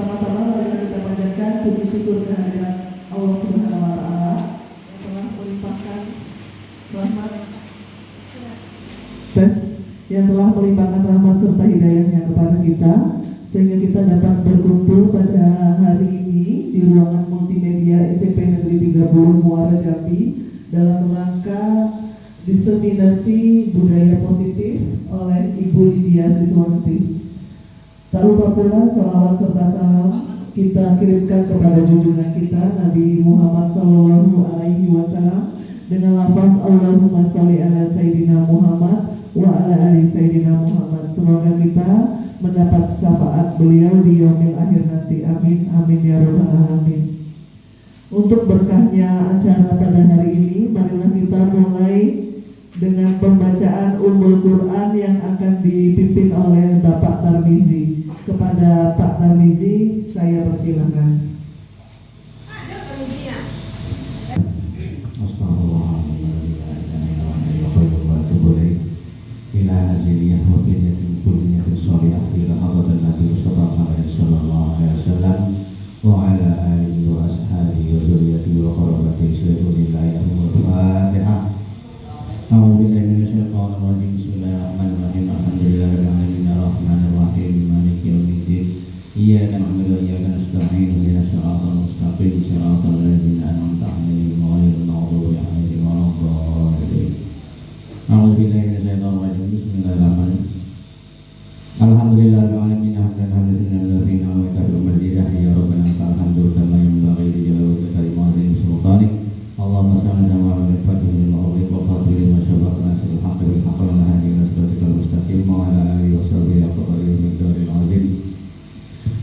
Pertama-tama marilah kita panjatkan puji syukur kehadirat Allah Subhanahu wa taala yang telah melimpahkan rahmat yang telah melimpahkan rahmat serta hidayahnya kepada kita sehingga kita dapat berkumpul pada hari ini di ruangan multimedia SMP Negeri 30 Muara Jambi dalam rangka diseminasi budaya positif oleh Ibu Lydia Siswanti. Tak lupa pula salawat serta salam kita kirimkan kepada junjungan kita Nabi Muhammad SAW dengan lafaz Allahumma sholli ala Sayyidina Muhammad wa ala ali Sayyidina Muhammad. Semoga kita mendapat syafaat beliau di yaumil akhir nanti. Amin, amin ya rabbal alamin. Untuk berkahnya acara pada hari ini, marilah kita mulai dengan pembacaan Ummul Quran yang akan dipimpin oleh Bapak Tarmizi. Kepada Pak Tarmizi, saya persilakan.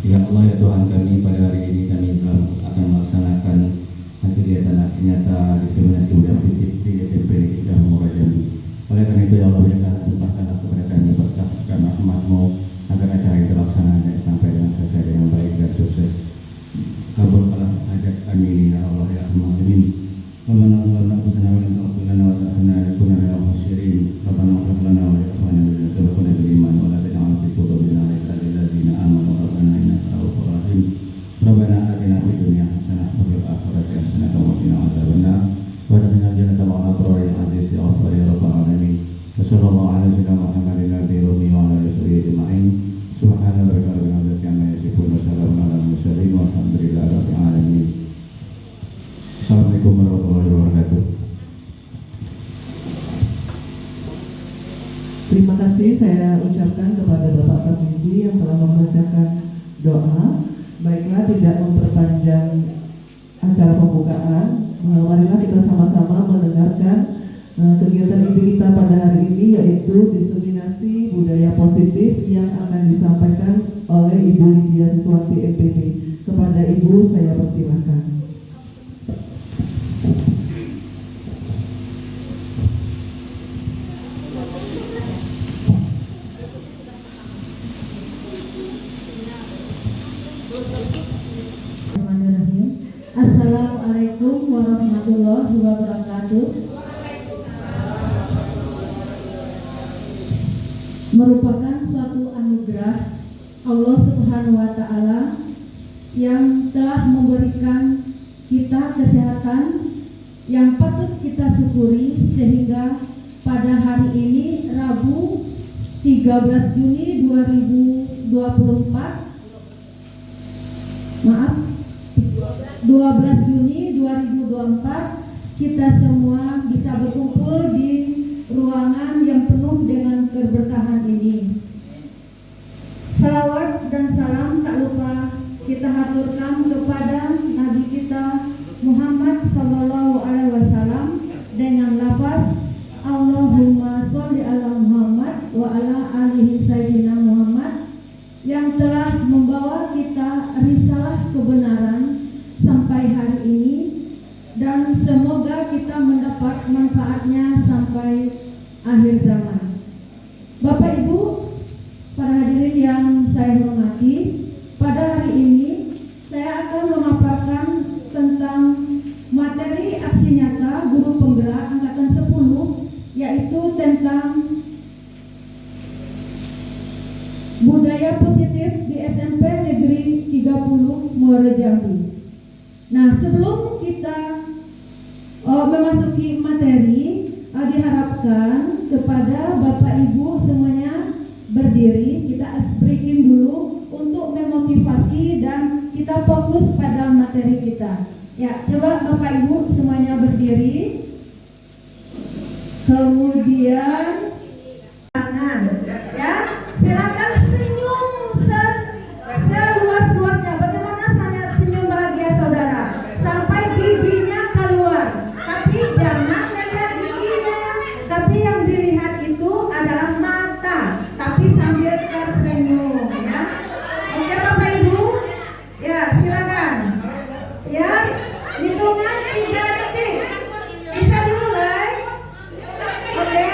Ya Allah, ya Tuhan kami, pada hari ini kami akan melaksanakan kegiatan aksi nyata diseminasi budaya positif di SMP Negeri 30 Muara Jambi. Oleh karena itu, ya Allah, berikanlah limpahkanlah kepada kami berkah dan rahmat-Mu agar acara ini terlaksana sampai dengan selesai dengan baik dan sukses. Kabulkanlah hajat kami ini, ya Allah, ya Rahman Rahim. Rabbana lana kusana wa lana lana wa ta'ala yakuna lana khasirin. Rabbana ighfir lana wa li ikhwanina alladhina sabaquna bil iman wa la taj'al fi qulubina ghillan lil ladzina amanu rabbana innaka ra'ufur rahim. Rabbana atina fid dunya hasanah wa fil akhirati hasanah wa qina adzabannar. Wa adkhilna jannata ma'al abrar ya aziz ya ghafur ya rabbal alamin. Wa sallallahu ala sayyidina Muhammadin nabiyil ummi wa ala alihi ajma'in. Subhana rabbika rabbil izzati amma yasifun wa salamun alal mursalin walhamdulillahi rabbil alamin. Assalamualaikum warahmatullahi wabarakatuh. Terima kasih saya ucapkan kepada Bapak Tarmizi yang telah membacakan doa. Baiklah, tidak memperpanjang acara pembukaan, marilah kita sama-sama mendengarkan kegiatan inti kita pada hari ini, yaitu diseminasi budaya positif yang akan disampaikan oleh Ibu Lydia Siswanti MPD. Kepada Ibu saya persilakan. Assalamualaikum warahmatullahi wabarakatuh. Merupakan suatu anugerah Allah Subhanahu wa taala yang telah memberikan kita kesehatan yang patut kita syukuri, sehingga pada hari ini Rabu 13 Juni 2024 12 Juni 2024 kita semua bisa berkumpul di ruangan yang penuh dengan keberkahan ini. Salawat dan salam tak lupa kita haturkan kepada Nabi kita Muhammad Sallallahu Alaihi Wasallam dengan lafaz Allahumma sholli ala Muhammad wa ala alihi Sayyidina Muhammad, yang telah membawa kita risalah kebenaran sampai hari ini, dan semoga kita mendapat manfaatnya sampai akhir zaman. Bapak Ibu, para hadirin yang saya hormati, pada hari ini saya akan memaparkan tentang materi aksi nyata guru penggerak angkatan 10, yaitu tentang budaya positif di SMP Negeri 30 Muara Jambi. Nah, sebelum kita memasuki materi, diharapkan kepada Bapak Ibu semuanya berdiri. Kita breaking dulu untuk memotivasi dan kita fokus pada materi kita. Ya, coba Bapak Ibu semuanya berdiri. Kemudian tangan, ya, silakan senyum seluas-luasnya. Bagaimana senyum bahagia saudara sampai giginya keluar, tapi jangan melihat giginya, tapi yang dilihat itu adalah mata, tapi sambil tersenyum, ya. Oke Bapak Ibu, ya silakan, ya, hitungan 3 detik, bisa dimulai. Oke.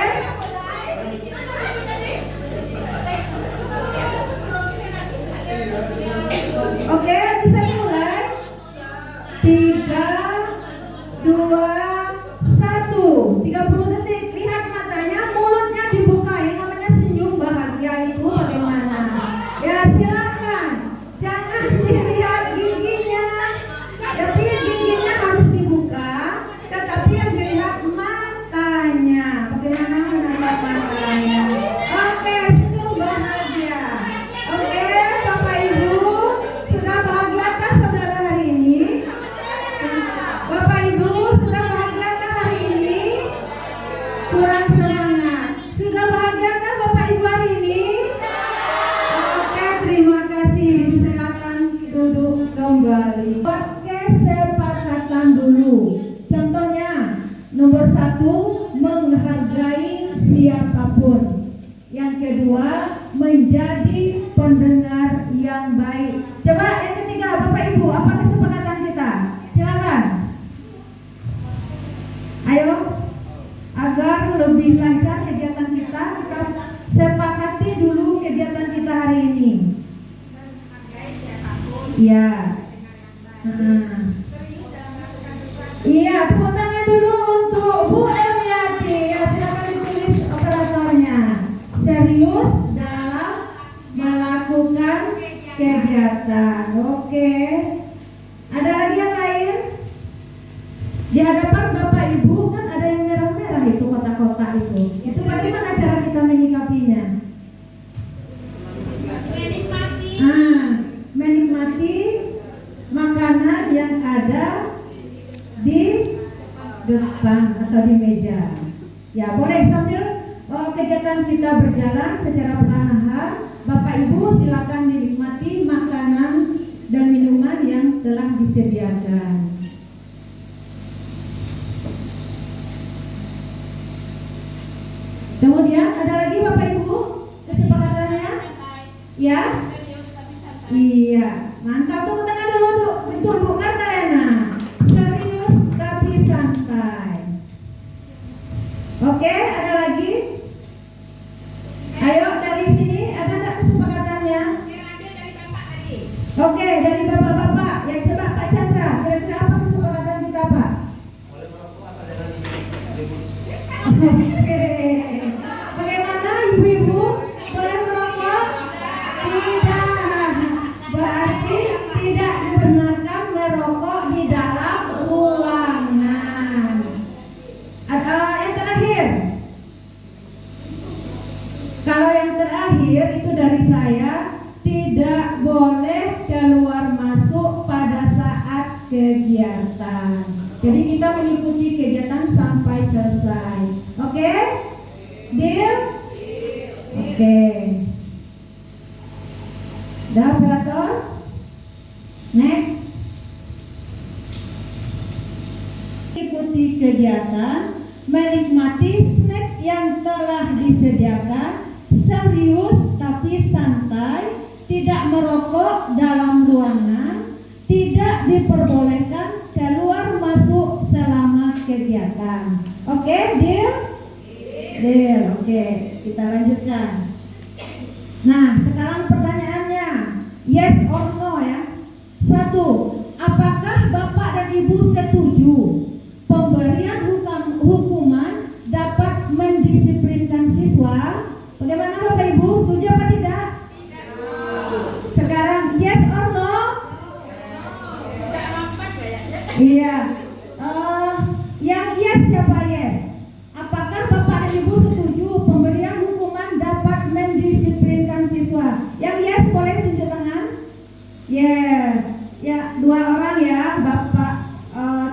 Oke, bisa dimulai. 3, 2, 1. 30 detik. Lihat matanya, mulutnya dibuka. Ini namanya senyum bahagia itu bagaimana? Ya silakan. Jangan dilihat giginya. Tapi giginya harus dibuka, tetapi yang dilihat matanya. Bagaimana menatap matanya? Oke, senyum bahagia. Oke, Bapak Ibu, sudah bahagiakah saudara hari ini? Bapak Ibu, sudah bahagiakah hari ini? Kurang semangat. Sudah bahagiakah Bapak Ibu hari ini? Oke, terima kasih. Silakan duduk kembali. Oke, sepakatan dulu. Contohnya, nomor 1, menghargai siapapun. Yang kedua, menjadi pendengar yang baik. Coba yang ketiga, Bapak Ibu, apa kesepakatan kita? Silakan. Ayo, agar lebih lancar kegiatan kita sepakati dulu kegiatan kita hari ini. Iya. Iya, tepuk tangan dulu untuk Bu Emiati. Ya, silakan ditulis operatornya. Serius dalam melakukan kegiatan. Oke. Ada lagi yang lain? Di hadapan Bapak Ibu kan ada yang merah-merah itu kotak-kotak itu. Itu bagaimana cara kita menyikapinya? Menikmati makanan yang ada di depan atau di meja. Ya, boleh sambil kegiatan kita berjalan secara perlahan. Bapak Ibu silakan dinikmati makanan dan minuman yang telah disediakan. Kemudian ada lagi Bapak Ibu kesepakatannya? Ya? Iya, mantap. Tepuk tangan dulu untuk Bu Katarina. Serius tapi santai. Oke, ada lagi? Ayo dari sini, ada tak kesepakatannya? Oke, dari bapak-bapak. Ya coba Pak Chandra, kira-kira apa kesepakatan kita Pak? Oke. Bagaimana ibu-ibu? Boleh merokok? Tidak. Berarti tidak dibenarkan merokok di dalam ruangan. Yang terakhir. Kalau yang terakhir itu dari saya, tidak boleh keluar masuk pada saat kegiatan. Jadi kita mengikuti kegiatan sampai selesai. Oke? Deal? Oke. Dah operator? Next. Ikuti kegiatan, menikmati snack yang telah disediakan, serius tapi santai, tidak merokok dalam ruangan, tidak diperbolehkan keluar masuk selama kegiatan. Oke, deal? Deal. Oke, kita lanjutkan. Nah, sekarang pertanyaannya, yes or no ya. 1. Apakah Bapak dan Ibu setuju pemberian hukuman dapat mendisiplinkan siswa? Bagaimana Bapak Ibu, setuju apa tidak? Sekarang yes or no? Iya. Yang yes siapa yes? Apakah Bapak dan Ibu setuju pemberian hukuman dapat mendisiplinkan siswa? Yang yes boleh tunjuk tangan. Ya, 2 orang ya, Bapak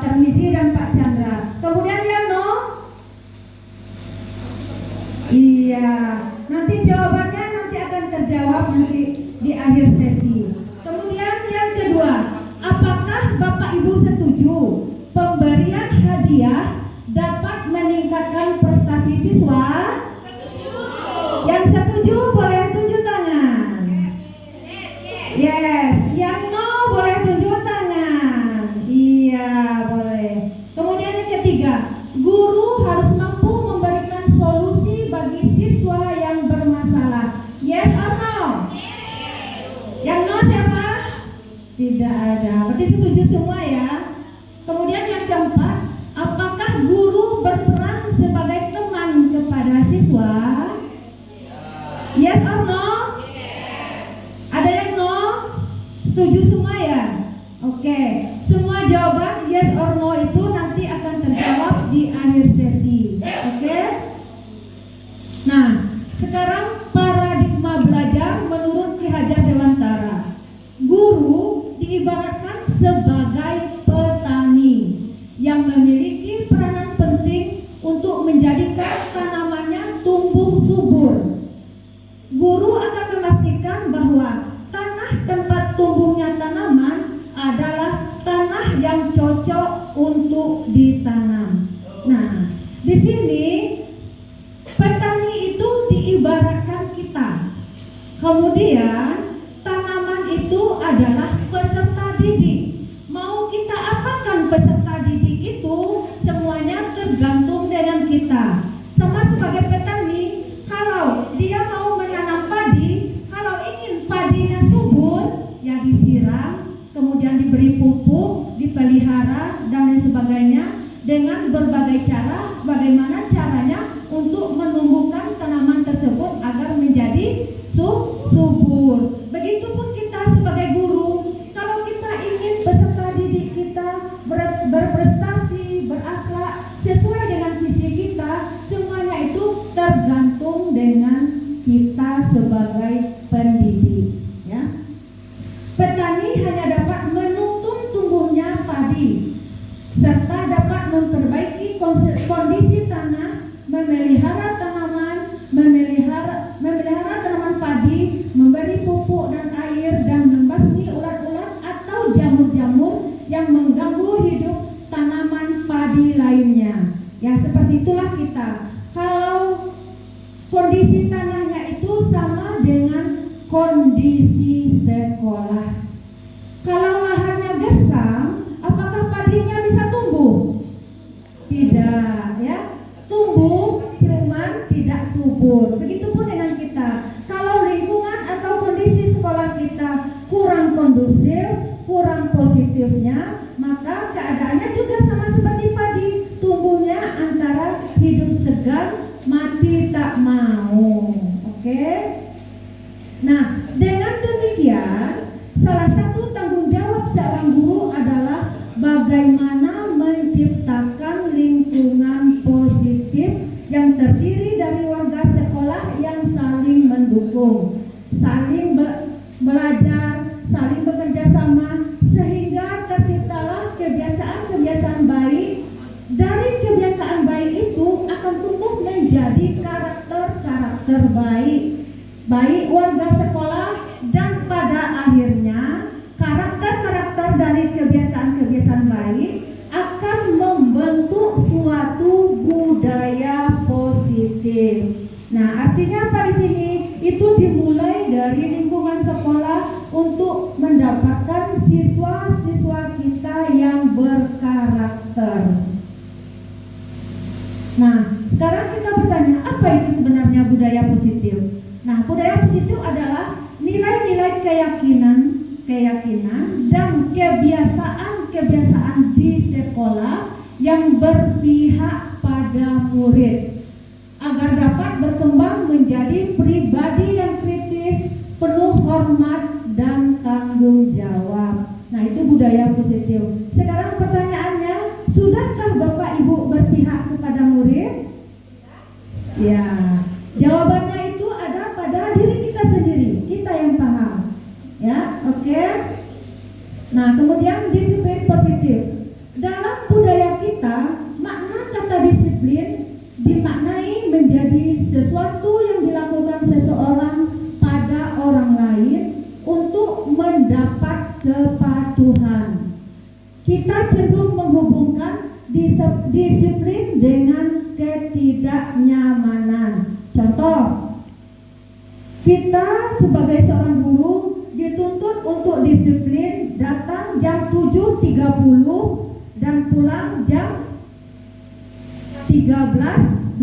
Tarmizi dan Pak Chandra. Kemudian yang no? Iya. Nanti jawabannya nanti akan terjawab nanti di akhir sesi. Kemudian yang kedua, apakah Bapak Ibu setuju pemberian hadiah dapat meningkatkan prestasi siswa? Yang setuju boleh tunjuk tangan. Yes. Yang no boleh tunjuk tangan. Iya, boleh. Kemudian yang ketiga, guru harus mampu memberikan solusi bagi siswa yang bermasalah. Yes or no? Yang no siapa? Tidak ada. Berarti setuju semua ya. Kemudian yang keempat, apakah guru berperan sebagai teman kepada siswa? Yes or no? Ada yang no? Setuju semua ya? Oke. Semua jawaban yes or no itu nanti akan terjawab di akhir sesi. Oke? Nah, sekarang paradigma belajar menurut Ki Hajar Dewantara. Guru diibaratkan sebagai petani yang memiliki peranan penting untuk menjadikan tanamannya tumbuh subur. Guru akan memastikan bahwa tanah tempat tumbuhnya tanaman adalah tanah yang cocok untuk ditanam. Nah, di sini petani itu diibaratkan kita. Kemudian tanaman itu adalah peserta didik. Mau kita apakan peserta didik itu semuanya tergantung dengan kita. Sama sebagai petani, kalau dia mau menanam padi, kalau ingin padinya subur, ya disiram, kemudian diberi pupuk, dipelihara dan lain sebagainya dengan berbagai cara. Bagaimana caranya untuk menumbuhkan tanaman tersebut agar menjadi subur. Begitupun kita sebagai guru, kalau kita ingin peserta didik kita berprestasi, berakhlak sesuai dengan visi kita, semuanya itu tergantung dengan kita sebagai pendidik, ya. Petani hanya dapat menuntun tumbuhnya padi serta dapat memperbaiki kondisi tanah, memelihara tanaman, memelihara tanaman padi, memberi pupuk dan air, dan membasmi ulat-ulat atau jamur-jamur yang mengganggu hidup tanaman padi lainnya. Ya, seperti itulah kita. Kalau kondisi tanahnya itu sama dengan kondisi sekolah. Kalau lahannya gersang, apakah padinya bisa tumbuh? Tidak, ya. Tumbuh cuman tidak subur. Begitupun dengan kita. Kalau lingkungan atau kondisi sekolah kita kurang kondusif, kurang positifnya, maka keadaannya juga sama seperti padi. Tumbuhnya antara hidup segan, mati tak mau. Oke? Nah, dengan demikian, salah satu tanggung jawab seorang guru adalah bagaimana menciptakan lingkungan positif yang terdiri dari warga sekolah yang saling mendukung, saling belajar, saling bekerja sama, sehingga terciptalah kebiasaan-kebiasaan baik. Dari kebiasaan baik itu akan tumbuh menjadi karakter-karakter baik warga sekolah, dan pada akhirnya karakter-karakter dari kebiasaan-kebiasaan baik akan membentuk suatu budaya positif. Nah, artinya apa di sini? Itu dimulai dari lingkungan sekolah untuk mendapatkan siswa-siswa kita yang berkarakter. Nah, sekarang kita bertanya, apa itu sebenarnya budaya positif? Nah, budaya positif adalah nilai-nilai keyakinan dan kebiasaan di sekolah yang berpihak pada murid agar dapat berkembang menjadi pribadi yang kritis, penuh hormat dan tanggung jawab. Nah, itu budaya positif. Sekarang pertanyaan Oke. Nah, kemudian disiplin positif. Dalam budaya kita, makna kata disiplin dimaknai menjadi sesuatu yang dilakukan seseorang pada orang lain untuk mendapat kepatuhan. Kita cenderung menghubungkan disiplin dengan ketidaknyamanan. Contoh, kita sebagai seorang guru dituntut untuk disiplin datang jam 7.30 dan pulang jam 13.20.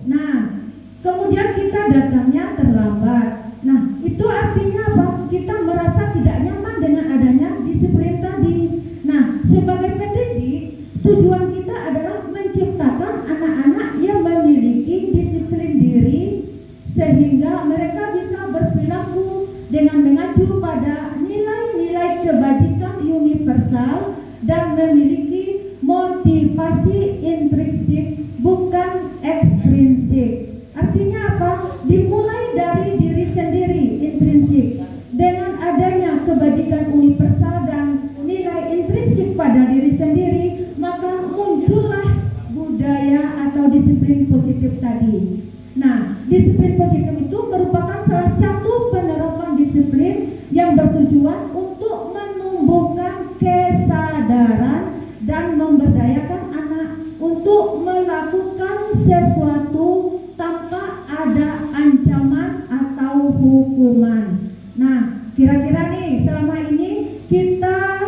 Nah, kemudian kita datangnya terlambat. Nah, itu artinya apa? Kita merasa tidak nyaman dengan adanya disiplin tadi. Nah, sebagai pendidik, tujuan kita adalah menciptakan anak-anak yang memiliki disiplin diri sehingga mereka bisa berperilaku dengan mengacu pada nilai-nilai kebajikan universal dan memiliki motivasi intrinsik bukan ekstrinsik. Artinya apa? Dimulai dari diri sendiri, intrinsik. Dengan adanya kebajikan universal dan nilai intrinsik pada diri sendiri, maka muncullah budaya atau disiplin positif tadi. Nah, disiplin positif itu merupakan salah satu penerapan disiplin yang bertujuan untuk menumbuhkan kesadaran dan memberdayakan anak untuk melakukan sesuatu tanpa ada ancaman atau hukuman. Nah, kira-kira nih selama ini kita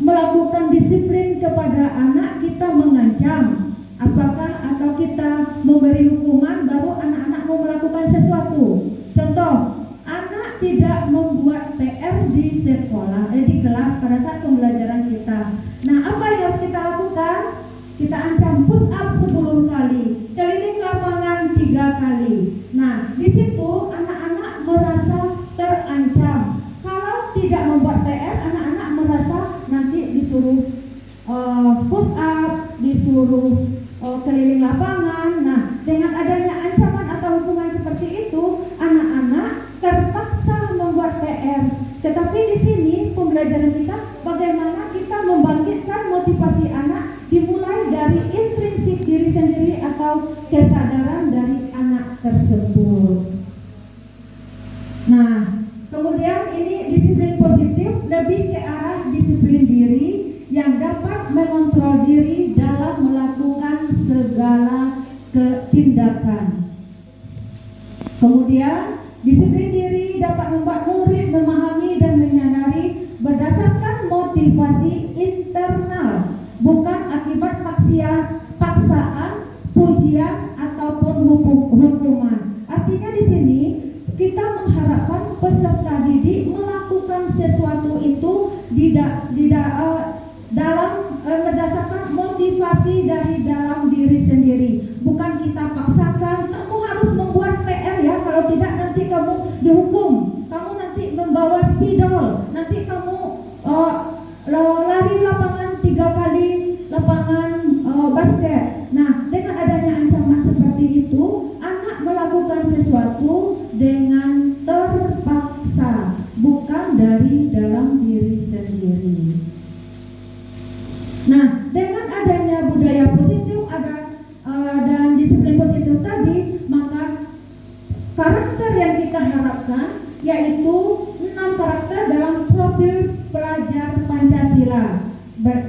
melakukan disiplin kepada anak, kita mengancam, apakah atau kita memberi hukuman baru anak-anak mau melakukan sesuatu. Contoh, anak tidak membuat PR di sekolah, di kelas pada saat pembelajaran kita. Nah, apa yang harus kita lakukan? Kita ancam push up 10 kali, keliling lapangan 3 kali. Nah, di situ anak-anak merasa terancam. Kalau tidak membuat PR, anak-anak merasa nanti disuruh push up, disuruh keliling lapangan. Nah, dengan adanya ancaman atau hukuman seperti itu, anak-anak terpaksa membuat PR. Tetapi di sini pembelajaran kita bagaimana kita membangkitkan motivasi anak dimulai dari intrinsik diri sendiri atau kesadaran dari anak tersebut. Nah, kemudian ini disiplin positif lebih ke arah disiplin diri yang dapat mengontrol diri dalam melakukan segala tindakan. Kemudian disiplin diri dapat membuat murid memahami dan menyadari berdasarkan motivasi internal, bukan akibat paksaan, pujian ataupun hukuman. Artinya di sini kita mengharapkan peserta didik melakukan sesuatu itu dalam berdasarkan motivasi dari dalam diri sendiri, bukan kita paksakan kamu harus membuat PR ya, kalau tidak nanti kamu dihukum, kamu nanti membawa spidol, nanti kamu lari lapangan 3 kali lapangan basket. Nah, dengan adanya ancaman seperti itu, anak melakukan sesuatu dengan terpaksa, bukan dari dalam diri sendiri. Nah, dengan adanya budaya positif dan disiplin positif tadi, maka karakter yang kita harapkan yaitu 6 karakter dalam profil pelajar Pancasila,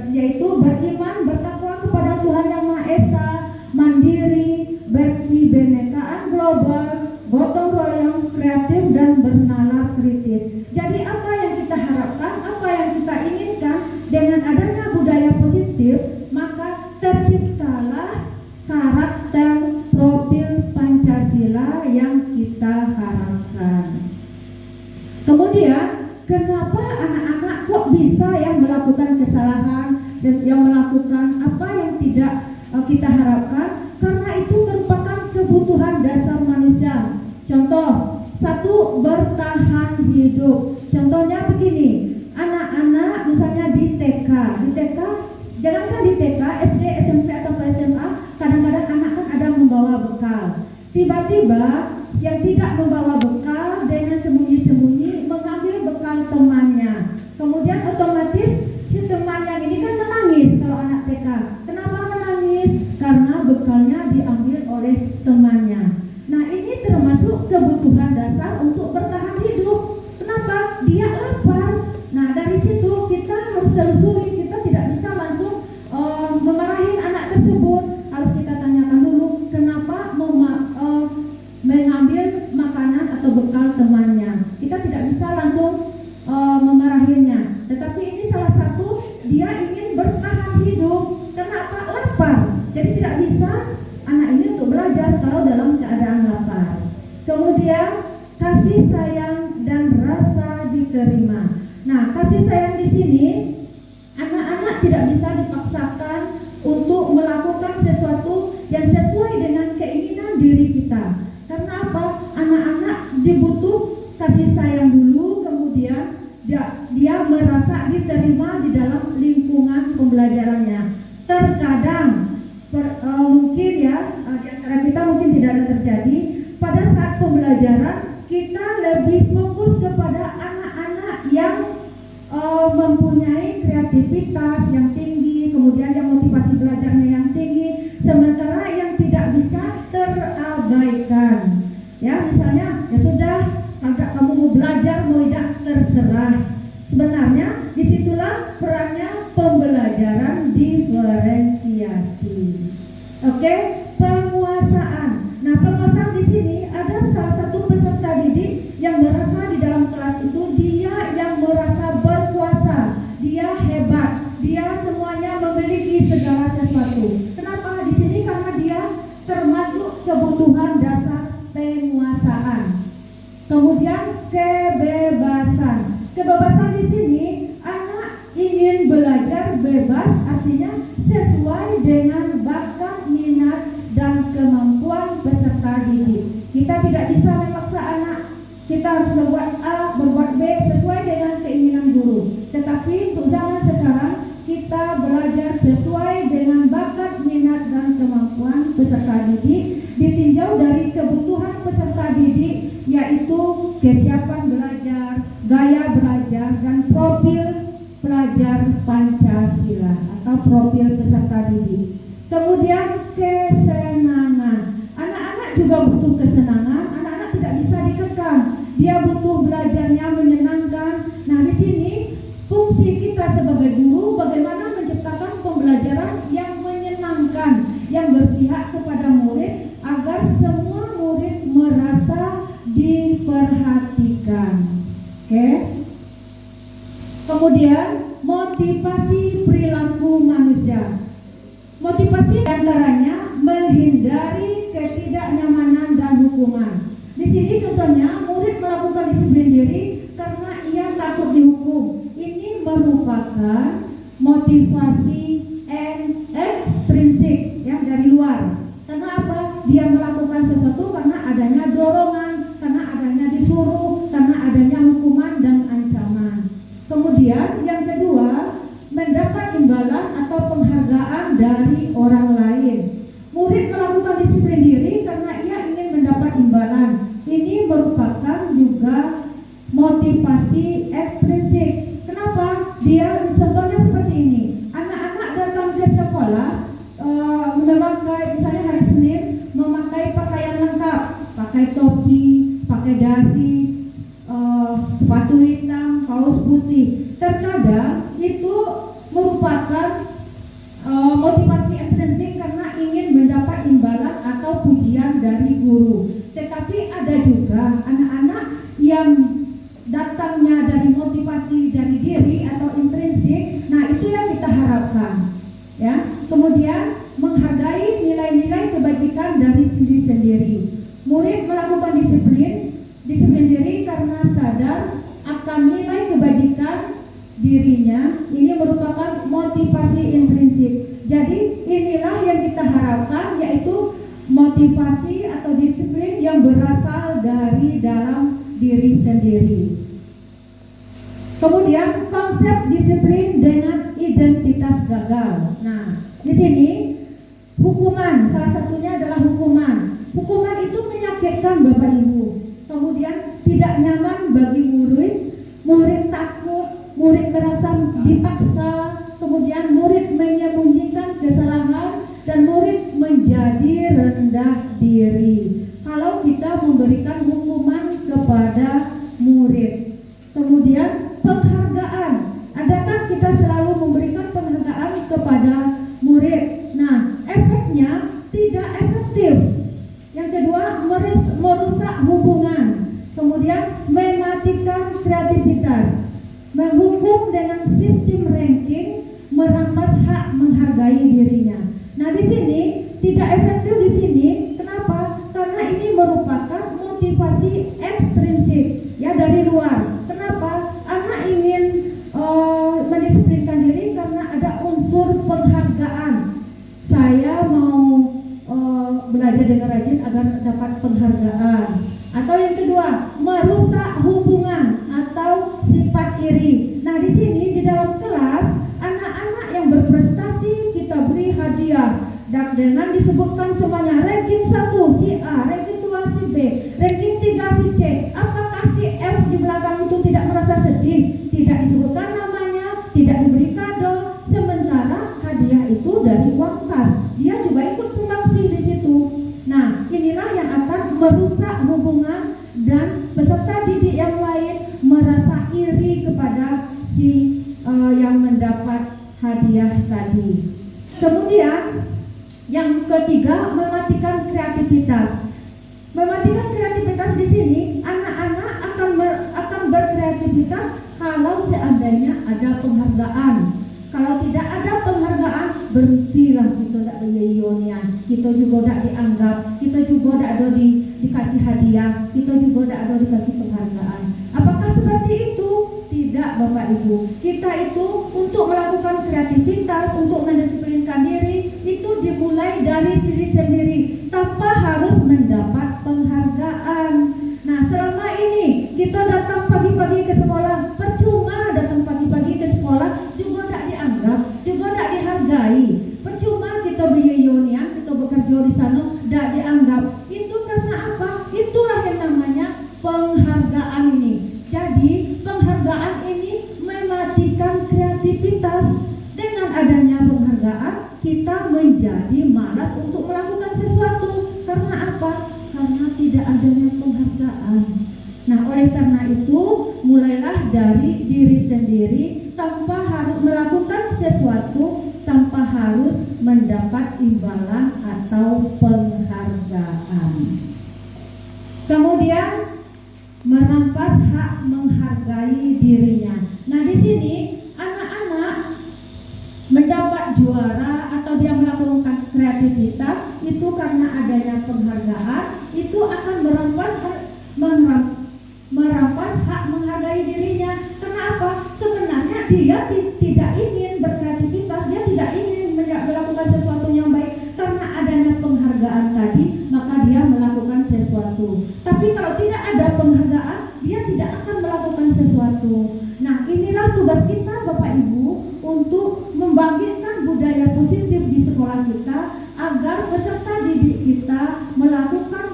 yaitu beriman, bertakwa kepada Tuhan Yang Maha Esa, mandiri, berkebinekaan global, gotong royong, kreatif, dan bernalar kritis. Jadi apa yang kita harapkan, apa yang kita inginkan dengan adanya budaya positif, maka terciptalah karakter profil Pancasila yang kita harapkan. Kemudian, kenapa anak-anak kok bisa yang melakukan kesalahan dan yang melakukan apa yang tidak kita harapkan? Karena itu merupakan kebutuhan dasar manusia. Contoh, 1, bertahan hidup. Contohnya begini, anak-anak misalnya di TK, jangankan di TK, SD, SMP atau SMA, kadang-kadang anak kan ada membawa bekal. Tiba-tiba yang tidak membawa bekal dengan sembunyi-sembunyi mengambil bekal teman diterima. Nah, kasih sayang di sini, anak-anak tidak bisa dipaksakan untuk melakukan sesuatu yang sesuai dengan keinginan diri kita. Karena apa? Anak-anak dibutuh kasih sayang dulu, kemudian dia merasa diterima di dalam lingkungan pembelajarannya. Terkadang mungkin ya, di antara kita mungkin tidak ada terjadi, pada saat pembelajaran kita lebih fokus kepada anak-anak yang mempunyai kreativitas yang tinggi, kemudian yang motivasi belajarnya yang tinggi, sementara yang tidak bisa terabaikan. Ya, misalnya, ya sudah, kalau kamu mau belajar, mau tidak, terserah. Sebenarnya disitulah perannya pembelajaran diferensiasi. Oke, penguasaan. Nah, penguasaan di sini ada salah satu peserta didik yang merasa di dalam kelas itu dia yang merasa berkuasa, dia hebat, dia semuanya memiliki segala sesuatu. Kenapa? Di sini karena dia termasuk kebutuhan dasar penguasaan. Kemudian kebebasan. Kebebasan di sini anak ingin belajar bebas, artinya sesuai dengan bakat, minat, dan kemampuan peserta didik. Kita tidak bisa memaksa anak. Kita harus berbuat A, berbuat B sesuai dengan keinginan guru. Tetapi untuk zaman sekarang kita belajar sesuai dengan bakat, minat, dan kemampuan peserta didik, ditinjau dari kebutuhan peserta didik, yaitu kesiapan belajar, gaya belajar, dan profil pelajar Pancasila atau profil peserta didik. Kemudian kesenangan. Anak-anak juga butuh kesenangan. Anak-anak tidak bisa dikekang. Dia butuh belajarnya menyenangkan. Nah, di sini fungsi kita sebagai guru bagaimana menciptakan pembelajaran yang menyenangkan, yang berpihak kepada murid agar semua murid merasa diperhatikan. Oke. Kemudian motivasi perilaku manusia. Motivasi antaranya menghindari ketidaknyamanan dan hukuman. Di sini contohnya murid melakukan disiplin diri karena ia takut dihukum. Ini merupakan motivasi ekstrinsik, ya, dari luar. Karena apa? Dia melakukan sesuatu karena adanya dorongan, karena adanya disuruh, karena adanya hukuman dan ancaman. Kemudian yang kedua, mendapat imbalan atau penghargaan dari orang lain. Murid melakukan disiplin diri karena ia ingin mendapat imbalan. Ini merupakan juga motivasi ekstrinsik. Kenapa? Dia contohnya seperti ini. Anak-anak datang ke sekolah memakai, misalnya hari Senin, memakai pakaian lengkap, pakai topi, pakai dasi, sepatu hitam, kaos putih. Terkadang itu merupakan motivasi ekstrinsik karena ingin mendapat imbalan atau pujian dari guru. Tetapi ada juga anak-anak yang datangnya dari motivasi dari diri atau intrinsik. Nah, itu yang kita harapkan, ya. Kemudian menghargai nilai-nilai kebajikan dari diri sendiri. Murid melakukan disiplin diri karena sadar akan nilai kebajikan dirinya. Ini merupakan motivasi intrinsik. Jadi inilah yang kita harapkan, yaitu motivasi atau disiplin yang berasal dari dalam diri sendiri. Kemudian konsep disiplin dengan identitas gagal. Nah, di sini hukuman, salah satunya adalah hukuman. Hukuman itu menyakitkan Bapak Ibu. Kemudian tidak nyaman bagi murid takut, murid merasa dipaksa, kemudian murid menyembunyikan kesalahan, dan murid menjadi rendah diri kalau kita memberikan hukuman kepada murid. Kemudian penghargaan. Adakah kita selalu memberikan penghargaan kepada murid? Nah, efeknya tidak efektif. Yang kedua, merusak hubungan. Kemudian mematikan kreativitas. Menghukum dengan sistem ranking, merampas hak menghargai dirinya. Nah, di sini tidak efektif di sini. Kenapa? Karena ini merupakan motivasi ekstrinsik, ya, dari luar. Kenapa? Anak sendiri. Nah, di sini di dalam kelas anak-anak yang berprestasi kita beri hadiah. Dan dengan disebutkan semuanya ranking 1 si A, ranking 2 si B, ranking 3 si C. Apakah si F di belakang itu tidak merasa sedih? Tidak disebutkan namanya, tidak diberi kado. Sementara hadiah itu dari uang kas. Dia juga ikut sumbangsi di situ. Nah, inilah yang akan merusak hubungan dan peserta didik yang lain merasa iri kepada si yang mendapat hadiah tadi. Kemudian yang ketiga, mematikan kreativitas. Mematikan kreativitas di sini, anak-anak akan berkreativitas kalau seandainya ada penghargaan. Kalau tidak ada penghargaan, berhentilah kita tidak beryeyonya. Kita juga tidak dianggap, kita juga tidak ada dikasih hadiah, kita juga tidak ada dikasih penghargaan. Apakah seperti itu? Tidak, Bapak Ibu. Kita itu untuk melakukan kreativitas, untuk mendisiplinkan diri, itu dimulai dari diri sendiri tanpa harus mendapat penghargaan. Nah, selama ini kita datang pagi-pagi ke sekolah, percuma datang pagi-pagi ke sekolah, juga tidak dianggap, juga tidak dihargai. Percuma kita beryeyonya, kita bekerja di sana, tidak dianggap. Itu karena apa? Itulah yang namanya penghargaan ini. Jadi penghargaan ini mematikan kreativitas. Dengan adanya penghargaan, kita menjadi malas untuk melakukan sesuatu. Karena apa? Karena tidak adanya penghargaan. Nah, oleh karena itu, mulailah dari diri sendiri tanpa harus melakukan sesuatu, tanpa harus mendapat imbalan atau penghargaan. Kemudian merampas hak menghargai dirinya. Nah, di sini anak-anak mendapat juara atau dia melakukan kreativitas itu karena adanya penghargaan, itu akan merampas hak menghargai dirinya. Karena apa? Sebenarnya dia tidak ingin berkreativitas, dia tidak ingin melakukan sesuatu yang baik. Karena adanya penghargaan tadi, maka dia melakukan sesuatu. Tapi kalau tidak ada penghargaan, dia tidak akan melakukan sesuatu. Nah, inilah tugas kita, Bapak Ibu, untuk membangkitkan budaya positif di sekolah kita agar peserta didik kita melakukan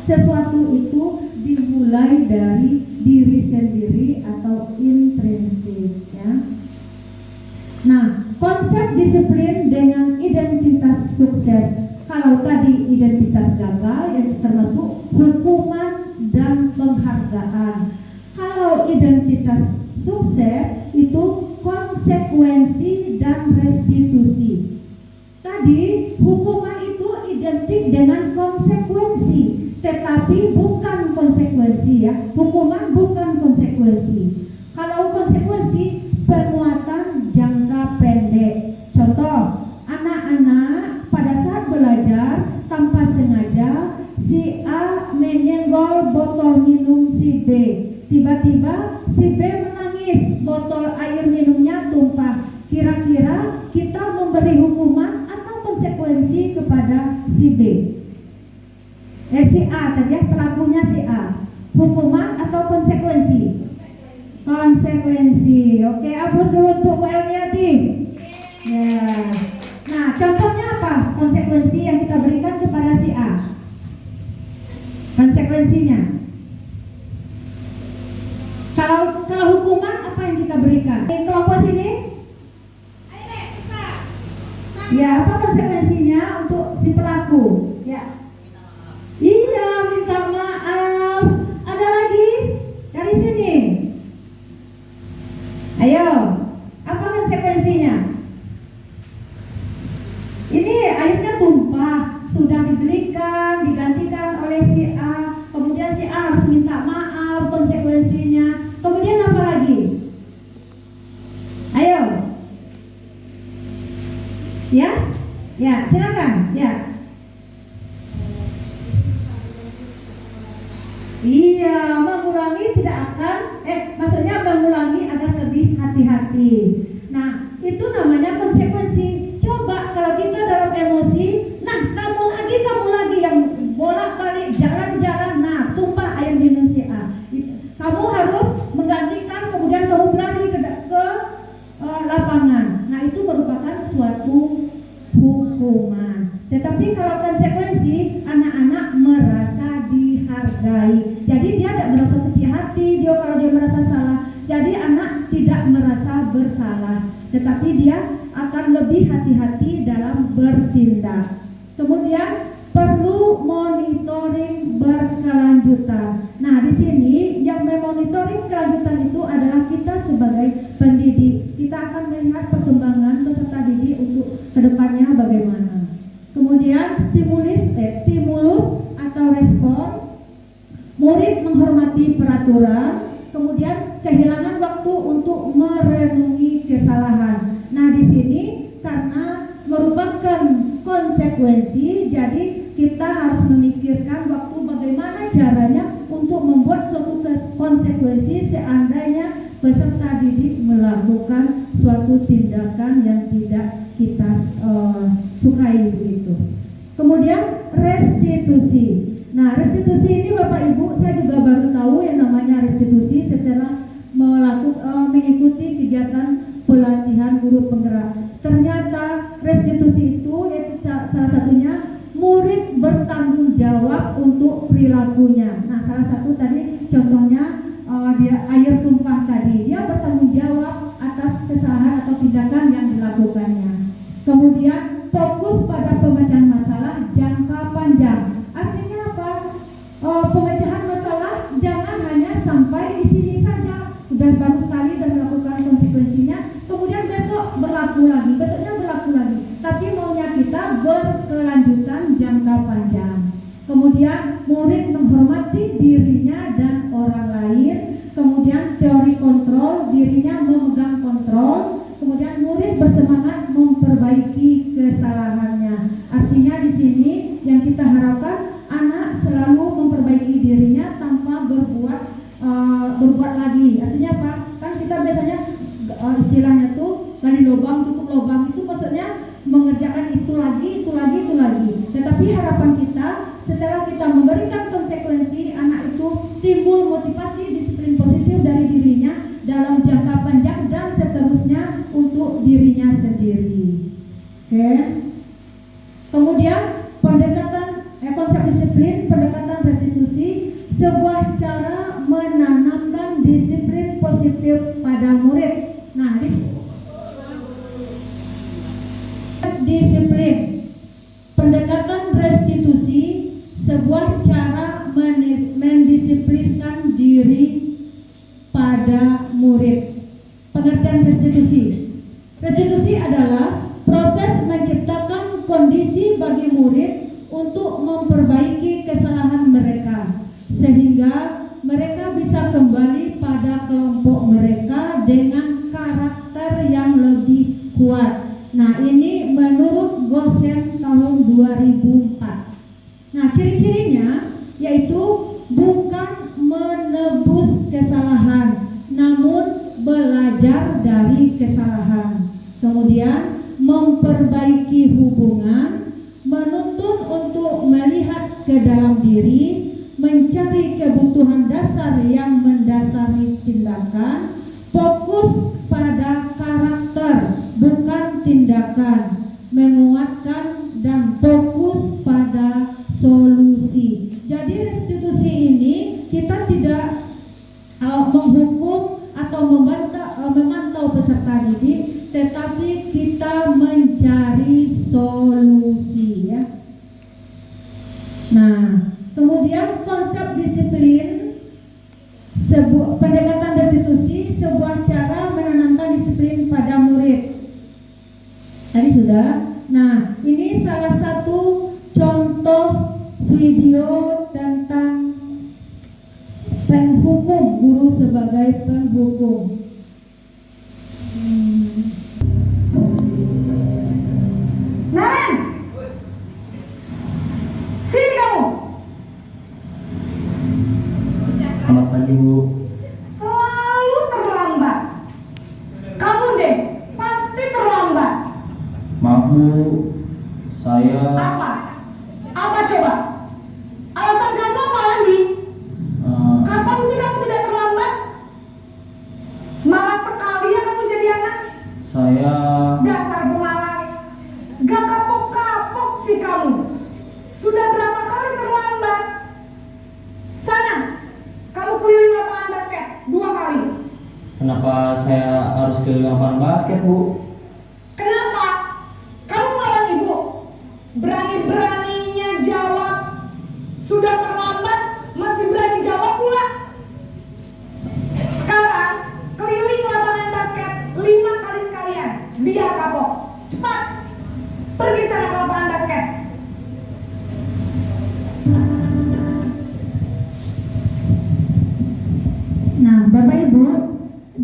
sesuatu itu dimulai dari diri sendiri atau intrinsik, ya. Nah, konsep disiplin dengan identitas sukses. Kalau tadi identitas gagal yang termasuk hukuman dan penghargaan. Kalau identitas sukses itu konsekuensi dan restitusi. Tadi hukuman itu identik dengan konsekuensi, tetapi bukan konsekuensi, ya. Hukuman bukan konsekuensi. Kalau konsekuensi penguatan jangka pendek. Contoh, anak-anak pada saat belajar tanpa sengaja si A menyenggol botol minum si B. Tiba-tiba si B menangis, botol air minumnya tumpah. Kira-kira kita memberi hukuman atau konsekuensi kepada si B? Si A tadi, ya, pelakunya si A. Hukuman atau konsekuensi? Konsekuensi. Oke, aplaus dulu untuk Bu Elmiati. Ya. Nah, contohnya apa? Konsekuensi yang kita berikan kepada si A. Konsekuensinya. Kalau hukuman apa yang kita berikan? Kelompok sini? Ya, apa konsekuensinya untuk si pelaku? Ya. Iya, minta maaf. Ada lagi? Dari sini. Ayo, apa konsekuensinya? Ini airnya tumpah, sudah dibelikan, digantikan oleh si A. Kemudian si A harus minta maaf, konsekuensinya. Kemudian apa lagi? Ayo. Ya? Ya, silakan. Ya. Iya, mengulangi tidak akan maksudnya mengulangi agar lebih hati-hati. Nah, itu namanya konsekuensi. Coba kalau kita dalam emosi, nah kamu lagi yang bolak-balik jalan-jalan, nah tumpah air minum si A. Kamu harus menggantikan, kemudian kamu hukuman. Tetapi kalau konsekuensi, anak-anak merasa dihargai. Jadi dia tidak merasa kecil hati dia kalau dia merasa salah. Jadi anak tidak merasa bersalah, tetapi dia akan lebih hati-hati dalam bertindak. Kemudian perlu monitoring berkelanjutan. Nah, di sini yang memonitoring kelanjutan itu adalah kita sebagai pendidik. Kita akan melihat perkembangan peserta didik untuk kedepannya bagaimana. Kemudian stimulus atau respon, murid menghormati peraturan, kemudian kehilangan waktu untuk merenungi kesalahan. Nah, di sini karena merupakan konsekuensi, jadi kita harus memikirkan waktu bagaimana caranya untuk membuat suatu konsekuensi seandainya peserta didik melakukan suatu tindakan yang tidak kita sukai begitu. Kemudian restitusi. Nah, restitusi ini Bapak Ibu, saya juga baru tahu yang namanya restitusi setelah mengikuti kegiatan pelatihan guru penggerak. Ternyata restitusi itu yaitu salah satunya murid bertanggung jawab untuk perilakunya. Nah, salah satu tadi contohnya dia air tumpah tadi, dia bertanggung jawab atas kesalahan atau tindakan yang dilakukannya. Kemudian fokus pada pemecahan masalah jangka panjang. Artinya apa? Pemecahan masalah jangan hanya sampai di sini saja. Udah baru sekali dan melakukan konsekuensinya, kemudian besok berlaku lagi, besoknya berlaku lagi. Tapi maunya kita berkelanjutan jangka panjang. Kemudian murid menghormati dirinya dan orang lain. Kemudian teori kontrol, dirinya memegang kontrol. Kemudian murid bersemangat memperbaiki kesalahannya. Artinya di sini yang kita harapkan anak selalu memperbaiki dirinya tanpa berbuat lagi. Artinya apa? Kan kita biasanya istilahnya tuh gali lubang tutup lubang, itu maksudnya mengerjakan itu lagi. Tetapi harapan kita setelah kita memberikan konsekuensi, anak itu timbul motivasi disiplin positif dari dirinya dalam jangka panjang dan seterusnya untuk dirinya sendiri. Oke. Kemudian konsep disiplin, pendekatan restitusi, sebuah cara menanamkan disiplin positif pada murid. Nah, disiplin, pendekatan restitusi, sebuah cara mendisiplinkan diri pada murid. Pengertian restitusi. Restitusi adalah proses menciptakan kondisi bagi murid untuk memperbaiki kesalahan mereka sehingga mereka bisa kembali pada kelompok mereka dengan karakter yang lebih kuat. Nah, ini menurut Gosen tahun 2004. Nah, ciri-cirinya yaitu bukan menebus kesalahan, namun belajar dari kesalahan. Kemudian memperbaiki hubungan, menuntun untuk melihat ke dalam diri, mencari kebutuhan dasar yang mendasari tindakan, fokus pada karakter bukan tindakan, menguatkan dan fokus pada solusi. Jadi restitusi ini kita tidak menghukum atau memantau peserta didik, tetapi kita mencari solusi ya. Nah, kemudian konsep disiplin, pendekatan restitusi, sebuah cara menanamkan disiplin pada murid. Tadi sudah. Nah, ini salah satu contoh video tentang penghukum, guru sebagai penghukum. Naren, sini kamu. Selamat pagi, Bu. Selalu terlambat. Kamu deh, pasti terlambat. Maaf, Bu. Saya Apa? Apa coba? Alasan kamu apa lagi? Kapan sih kamu tidak terlambat? Malas sekali ya kamu jadi anak. saya Dasar pemalas. Gak kapok-kapok Kenapa saya harus ke lapangan basket, Bu? Kenapa? Kamu melawan ibu? Berani-beraninya jawab. Sudah terlambat, masih berani jawab pula. Sekarang, keliling lapangan basket 5 kali sekalian. Biar kapok. Cepat. Pergi sana ke lapangan basket. Nah, Bapak Ibu,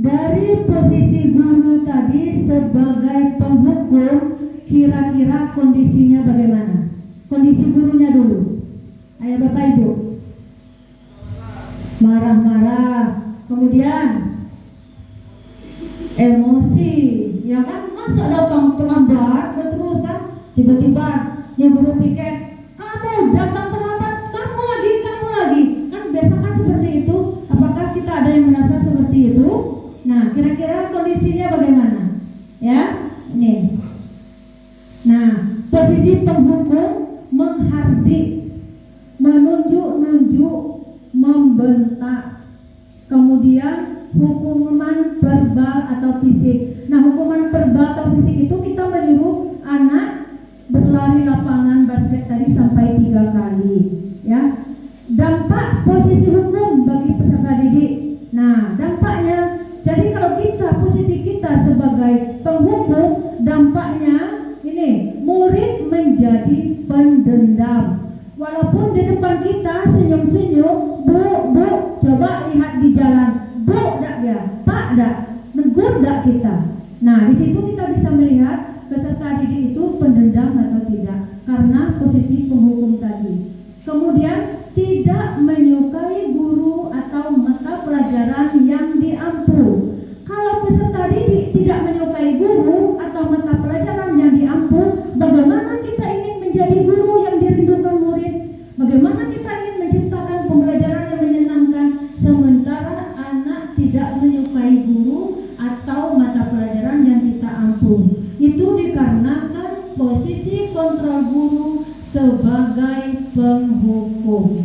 dari posisi guru tadi sebagai penghukum, kira-kira kondisinya bagaimana? Kondisi gurunya dulu. Ayo Bapak Ibu. Marah-marah, kemudian emosi, ya kan? Masa datang terlambat, terus kan? Tiba-tiba yang guru piket, kamu datang terlambat, kamu lagi. Kan biasa kan seperti itu. Apakah kita ada yang merasa seperti itu? Nah, kira-kira kondisinya bagaimana? Ya, nih. Nah, posisi penghukum menghardik, menunjuk-nunjuk, membentak. Kemudian hukuman verbal atau fisik. Nah, hukuman verbal atau fisik itu kita menyuruh anak berlari lapangan basket tadi sampai 3 kali, ya. Dampak posisi hukum bagi peserta didik. Nah, dampaknya, jadi kalau kita posisi kita sebagai penghukum, dampaknya ini murid menjadi pendendam. Walaupun di depan kita senyum-senyum, bu, coba lihat di jalan, bu, dak dia, pak, dak, negur dak kita. Nah, di situ kita bisa melihat peserta didik itu pendendam atau tidak karena posisi penghukum tadi. Kemudian tidak menyukai guru atau mata pelajaran yang diampu. Kalau peserta didik tidak menyukai guru atau mata pelajaran yang diampu, bagaimana kita ingin menjadi guru yang dirindukan murid? Bagaimana kita ingin menciptakan pembelajaran yang menyenangkan sementara anak tidak menyukai guru atau mata pelajaran yang kita ampu? Itu dikarenakan posisi kontrol guru sebagai penghukum.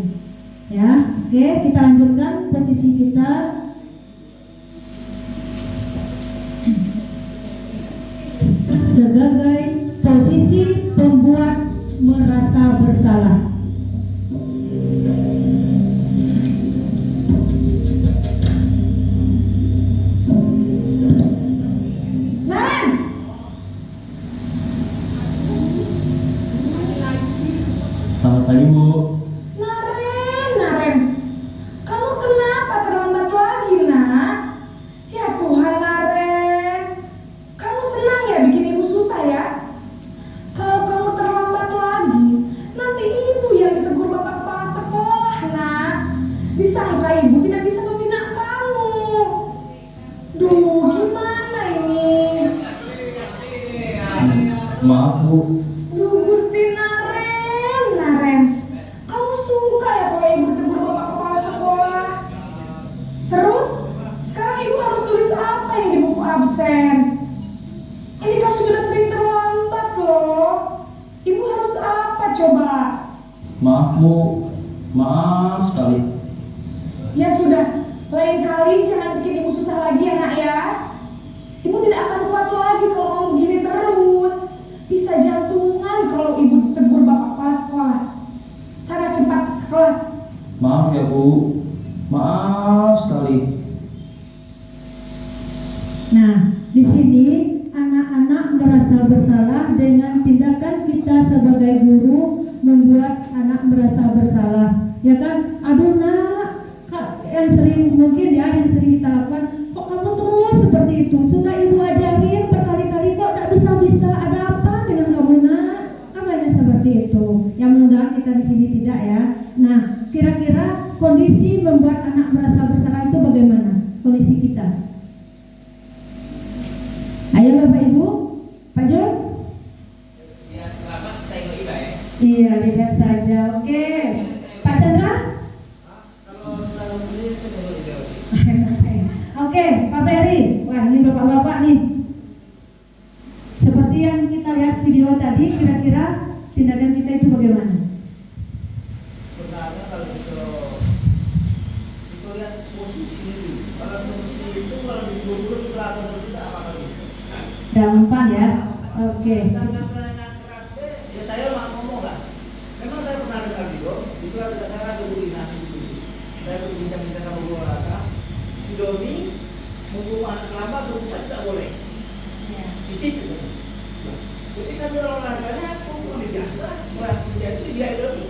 Ya, oke, kita lanjutkan posisi kita. Sebagai posisi pembuat merasa bersalah. Selamat pagi, Bu. Naren, kamu kenapa terlambat lagi, nak? Ya Tuhan, Naren, kamu senang ya bikin ibu susah ya? Kalau kamu terlambat lagi, nanti ibu yang ditegur bapak kepala sekolah, nak. Disangka ibu tidak bisa membina kamu. Duh, gimana ini? Maaf, Bu. Duh, Gusti Naren, kamu suka ya kalau ibu ditegur bapak kepala sekolah? Terus, sekarang ibu harus tulis apa yang di buku absen? Ini kamu sudah sering terlambat loh. Ibu harus apa coba? Maaf, Bu. Maaf sekali. Ya sudah, lain kali jangan bikin ibu susah lagi ya, nak ya. Ibu tidak akan kuat lagi kalau kamu begini terus. Bisa jantungan kalau ibu tegur bapak kepala sekolah. Sana cepat ke kelas. Maaf ya, Bu. Maaf sekali. Nah, di sini anak-anak merasa bersalah dengan tindakan kita sebagai guru membuat anak merasa bersalah. Ya kan? Aduh nak, yang sering mungkin ya yang sering kita lakukan, kok kamu terus seperti itu? Sudah ibu ajarin berkali-kali kok tak bisa-bisa. Ada apa dengan kamu nak? Kan banyak seperti itu. Yang mudah-mudahan kita di sini tidak ya. Nah, kira-kira kondisi membuat anak merasa bersalah itu bagaimana? Kondisi kita. Ayo Bapak Ibu, Pak Jo. Ya, selamat saya Iba ya. Iya, lihat saja. Oke. Pak Chandra? Kalau selalu beli saya mau Iba. Oke, Pak Ferry. Wah, ini bapak-bapak nih. Seperti yang kita lihat video tadi, kira-kira tindakan kita itu bagaimana? Pertama kalau kita lihat posisi, kalau posisi itu kalau di Ada 4 ya. Oke. Tentang serangan keras ya saya mau ngomong lah. Memang saya pernah dengar itu ada cara guru dinasti itu. Saya berbincang-bincang sama guru olahraga. Si Doni membunuh anak kelapa serupa tidak boleh. Fisik gitu. Jadi kami olahraganya bukan dibiasa, mulai menjadi itu dia Doni.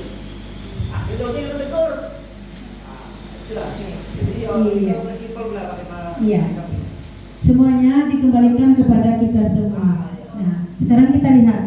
Doni yang tegur. Itulah. Jadi Iya. prinsipal lah bagaimana. Iya. Semuanya dikembalikan kepada kita semua. Nah, sekarang kita lihat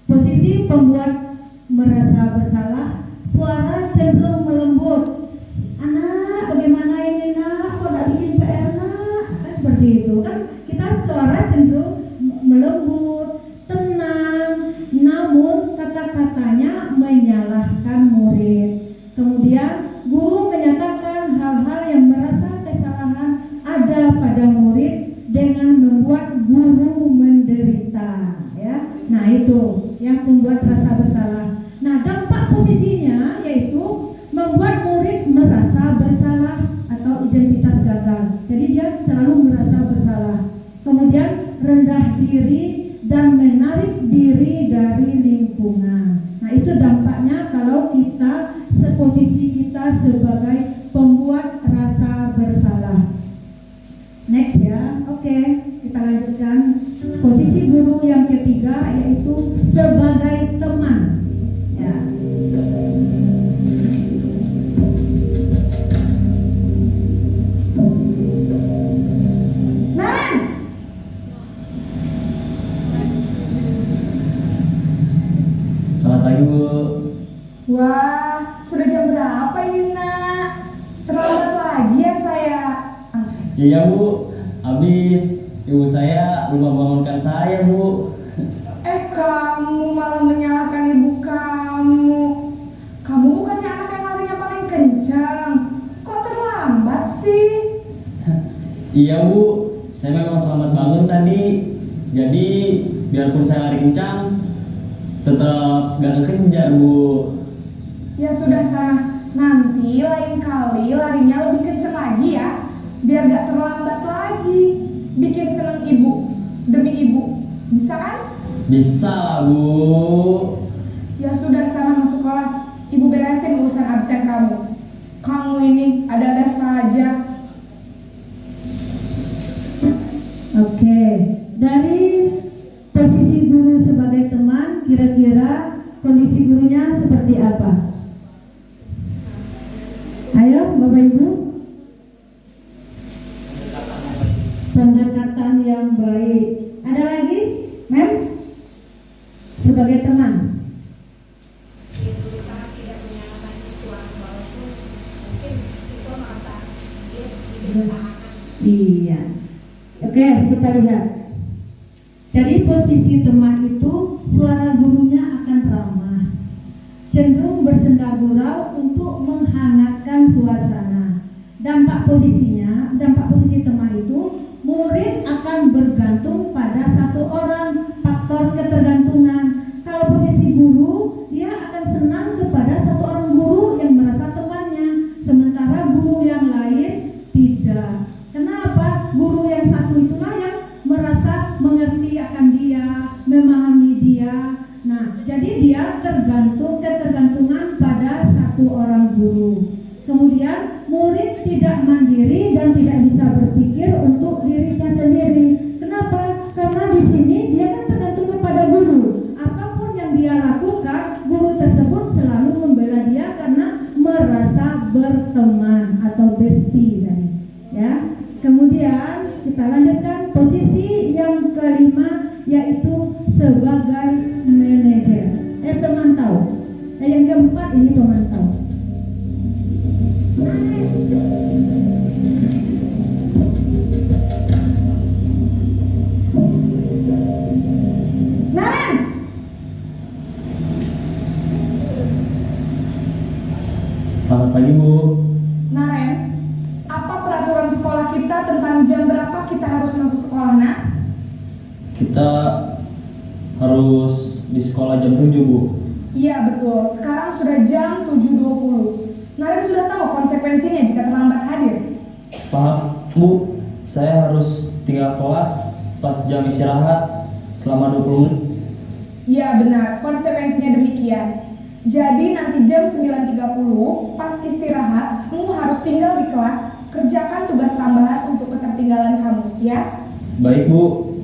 posisi pembuat merasa bersalah, suara cenderung melembut. Anak, bagaimana ini nak? Kok tak bikin PR nak? Kan seperti itu kan? Kita suara cenderung melembut, tenang, namun kata-katanya menyalahkan murid. Kemudian guru menyatakan hal-hal yang merasa kesalahan ada pada murid dengan membuat guru menderita, ya. Nah, itu yang membuat rasa bersalah. Nah, dampak posisinya yaitu membuat murid merasa bersalah atau identitas gagal. Jadi dia selalu merasa bersalah. Kemudian rendah diri dan menarik diri dari lingkungan. Nah, itu dampaknya kalau kita posisi kita sebagai pembuat rasa bersalah. Next ya, oke, kita lanjutkan. Posisi guru yang ketiga yaitu sebagai teman. Ya. Naren, Selamat pagi Bu. wah, sudah jam berapa ini nak? Terlambat lagi ya saya. Iya Bu, habis ibu saya belum membangunkan saya Bu. Kamu malah menyalahkan ibu kamu. Kamu bukannya anak yang larinya paling kencang. Kok terlambat sih? Iya Bu, saya memang terlambat bangun tadi. Jadi biarpun saya lari kencang, tetap gak kekejar Bu. Ya sudah sana, nanti lain kali larinya lebih kencang lagi ya. Biar gak terlambat lagi. Bikin seneng ibu, demi ibu. Bisa kan? Bisa lah Bu. Ya sudah sana masuk kelas. Ibu beresin urusan absen kamu. Kamu ini ada-ada saja. Oke, dari posisi guru sebagai teman, kira-kira kondisi gurunya seperti apa? Ayo, Bapak Ibu. Pendekatan yang baik. Ada lagi, Mem? Sebagai teman. Iya. Oke, kita lihat. Jadi posisi teman itu suara gurunya akan ramah, cenderung bersenda gurau untuk menghangatkan suasana. Dampak posisi teman itu murid akan bergantung pada satu orang, faktor ketergantungan. Kalau posisi guru, dia akan senang kepada satu orang guru yang merasa temannya, sementara guru yang lain tidak. Kenapa? Guru yang satu itulah yang merasa mengerti akan dia, memahami dia. Nah, jadi dia ketergantungan pada satu orang guru. Kemudian murid tidak mandiri dan tidak bisa berpikir untuk dirinya sendiri. Kenapa? Karena di sini dia kan tergantung kepada guru. Apapun yang dia lakukan, guru tersebut selalu membela dia karena merasa berteman atau bestie tadi. Ya. Kemudian kita lanjutkan posisi yang kelima yaitu sebagai manajer. Pemantau. Yang keempat ini pemantau. Naren, Selamat pagi Bu. Naren, apa peraturan sekolah kita tentang jam berapa kita harus masuk sekolah, nak? Kita harus di sekolah jam 7 Bu. Iya betul, sekarang sudah jam 7.20. Naren sudah tahu konsekuensinya jika terlambat hadir. Paham Bu, saya harus tinggal kelas pas jam istirahat selama 20 menit. Iya benar, konsekuensinya demikian. Jadi nanti jam 9.30 pas istirahat, kamu harus tinggal di kelas, kerjakan tugas tambahan untuk ketertinggalan kamu, ya. Baik Bu.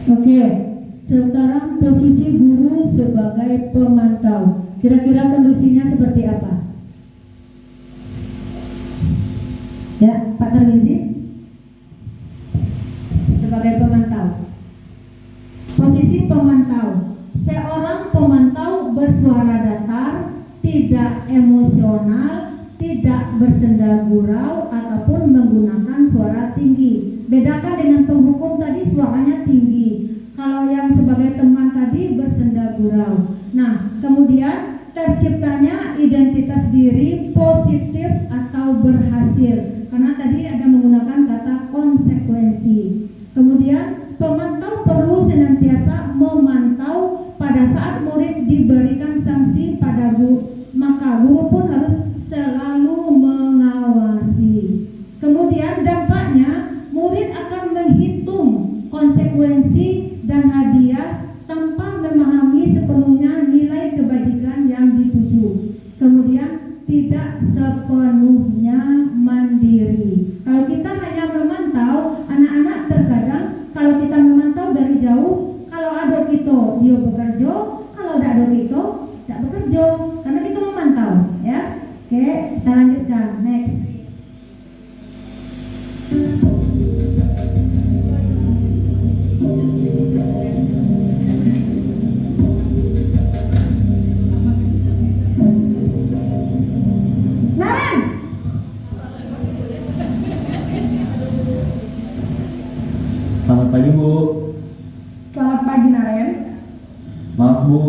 Oke, sekarang posisi guru sebagai pemantau. Kira-kira kondisinya seperti apa? Ya, Pak Tarmizi sebagai pemantau. Posisi pemantau. Seorang pemantau bersuara datar, tidak emosional, tidak bersenda gurau ataupun menggunakan suara tinggi. Bedakan dengan penghukum tadi suaranya tinggi. Kalau yang sebagai teman tadi bersenda gurau. Nah, kemudian terciptanya identitas diri positif atau berhasil. Karena tadi ada menggunakan kata konsekuensi. Kemudian pemantau perlu senantiasa memantau pada saat murid diberikan sanksi pada guru, maka guru pun harus selalu mengawasi. Kemudian dampaknya murid akan menghitung konsekuensi dan hadiah tanpa memahami sepenuhnya nilai kebajikan yang dituju. Kemudian tidak sepenuhnya mandiri. Kalau kita hanya memantau, anak-anak terkadang kalau kita memantau dari jauh, kalau ada kita dia bekerja, kalau tidak ada kita tidak bekerja, karena kita memantau, ya. Oke, kita lanjutkan. Next. Naren! Selamat pagi Bu. Selamat pagi Naren. Maaf Bu,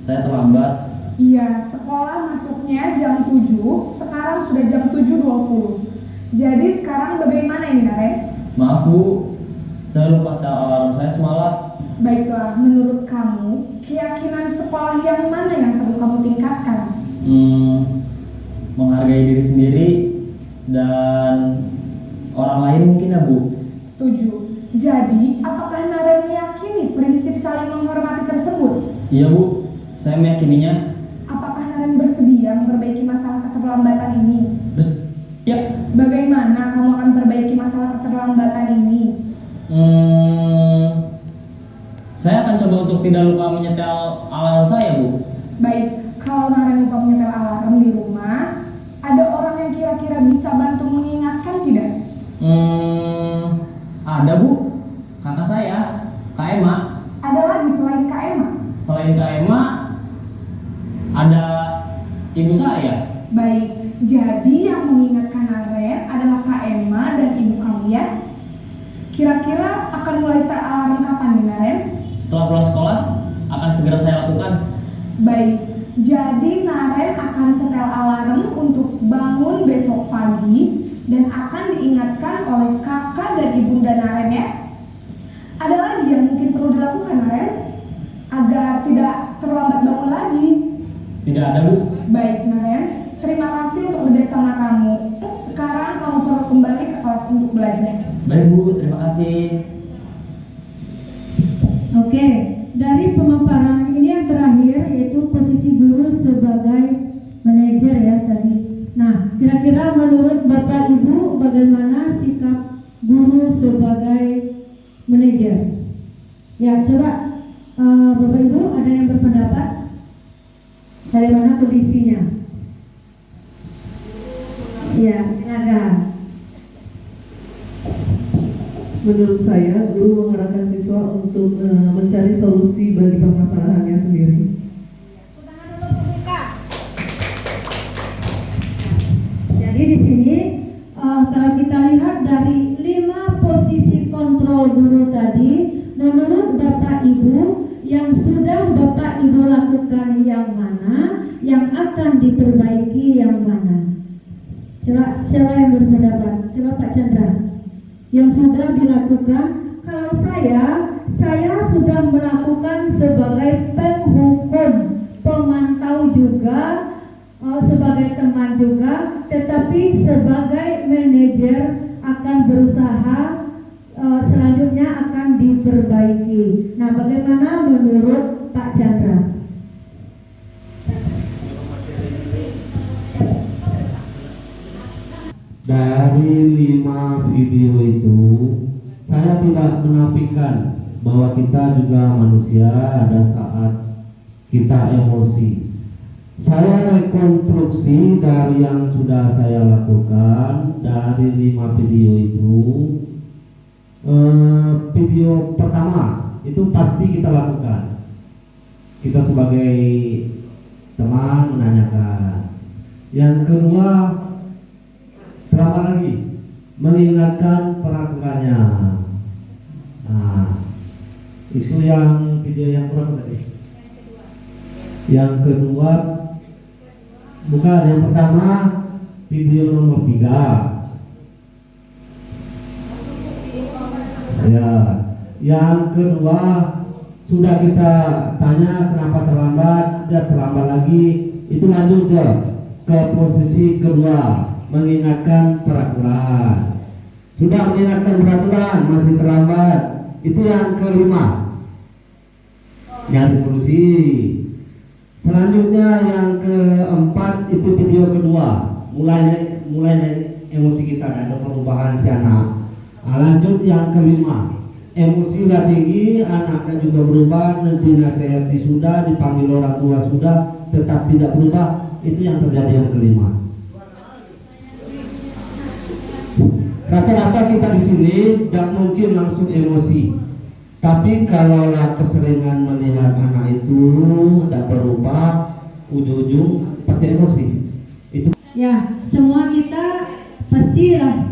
saya terlambat. Iya, sekolah masuknya jam 7, sekarang sudah jam 7.20. Jadi sekarang bagaimana ini Naren? Maaf Bu, saya lupa setel alarm saya semalam. Baiklah, menurut kamu, keyakinan sekolah yang mana yang perlu kamu tingkatkan? Menghargai diri sendiri dan orang lain mungkin ya Bu. Setuju. Jadi, apakah Naren meyakini prinsip saling menghormati tersebut? Iya Bu, saya meyakininya. Apakah Naren bersedia memperbaiki masalah keterlambatan ini? Ya. Bagaimana kamu akan perbaiki masalah keterlambatan ini? Saya akan coba untuk tidak lupa menyetel alarm saya Bu. Baik, kalau Naren lupa menyetel alarm di rumah, ada orang yang kira-kira bisa bantu mengingatkan tidak? Ada Bu, kakak saya, Kak Emma. Ada lagi selain Kak Emma? Selain Kak Emma, ada ibu saya. Baik, jadi yang mengingatkan Naren adalah Kak Emma dan ibu kamu ya? Kira-kira akan mulai set alarm kapan nih Naren? Setelah pulang sekolah, akan segera saya lakukan. Baik, jadi Naren akan setel alarm untuk bangun besok pagi dan akan diingatkan oleh kakak dan ibunda Naren ya. Ada lagi yang mungkin perlu dilakukan Naren agar tidak terlambat bangun lagi? Tidak ada Bu. Baik Naren, terima kasih untuk kerjasama kamu. Sekarang kamu perlu kembali ke kelas untuk belajar. Baik Bu, terima kasih. Oke, dari pemaparan ini yang terakhir yaitu posisi guru sebagai manajer ya tadi. Nah, kira-kira menurut Bapak Ibu bagaimana sikap guru sebagai manajer? Ya, coba Bapak Ibu ada yang berpendapat? Dari mana kondisinya? Ya, silakan. Menurut saya, guru mengarahkan siswa untuk mencari solusi bagi permasalahannya sendiri. Jadi di sini kalau kita lihat dari 5 posisi kontrol guru tadi, menurut Bapak Ibu yang sudah Bapak Ibu lakukan yang mana, yang akan diperbaiki yang mana? Coba siapa yang berpendapat? Coba Pak Chandra. Yang sudah dilakukan, kalau saya sudah melakukan sebagai penghukum, pemantau juga, sebagai teman juga, tetapi sebagai manajer manajer akan berusaha selanjutnya akan diperbaiki. Nah, bagaimana menurut Pak Chandra? Dari 5 video itu, saya tidak menafikan bahwa kita juga manusia, ada saat kita emosi. Saya rekonstruksi dari yang sudah saya lakukan dari 5 video itu. Video pertama itu pasti kita lakukan. Kita sebagai teman menanyakan. Yang kedua, terlambat lagi mengingatkan peraturannya. Nah, itu yang video yang berapa tadi? Yang kedua, bukan, yang pertama video nomor 3. Ya, yang kedua sudah kita tanya kenapa terlambat, dia terlambat lagi. Itu lanjut ke posisi kedua, mengingatkan peraturan. Sudah mengingatkan peraturan, masih terlambat. Itu yang kelima, nyari solusi. Selanjutnya yang keempat itu video kedua, mulainya emosi kita, ada perubahan si anak. Nah, lanjut yang kelima, emosi udah tinggi, anaknya juga berubah, nanti nasihati sudah, dipanggil orang tua sudah, tetap tidak berubah. Itu yang terjadi yang kelima. Rata-rata kita di sini tidak mungkin langsung emosi, tapi kalau keseringan melihat anak itu tidak berubah, ujung-ujung pasti emosi. Itu Ya, semua kita pastilah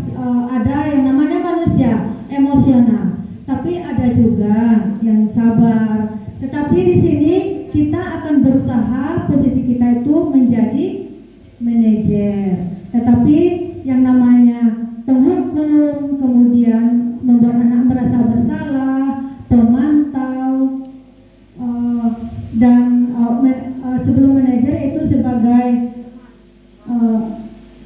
ada yang namanya manusia emosional, tapi ada juga yang sabar. Tetapi di sini kita akan berusaha posisi kita itu menjadi manajer. Tetapi yang namanya penghukum, kemudian membuat anak merasa bersalah, pemantau, dan sebelum manajer itu sebagai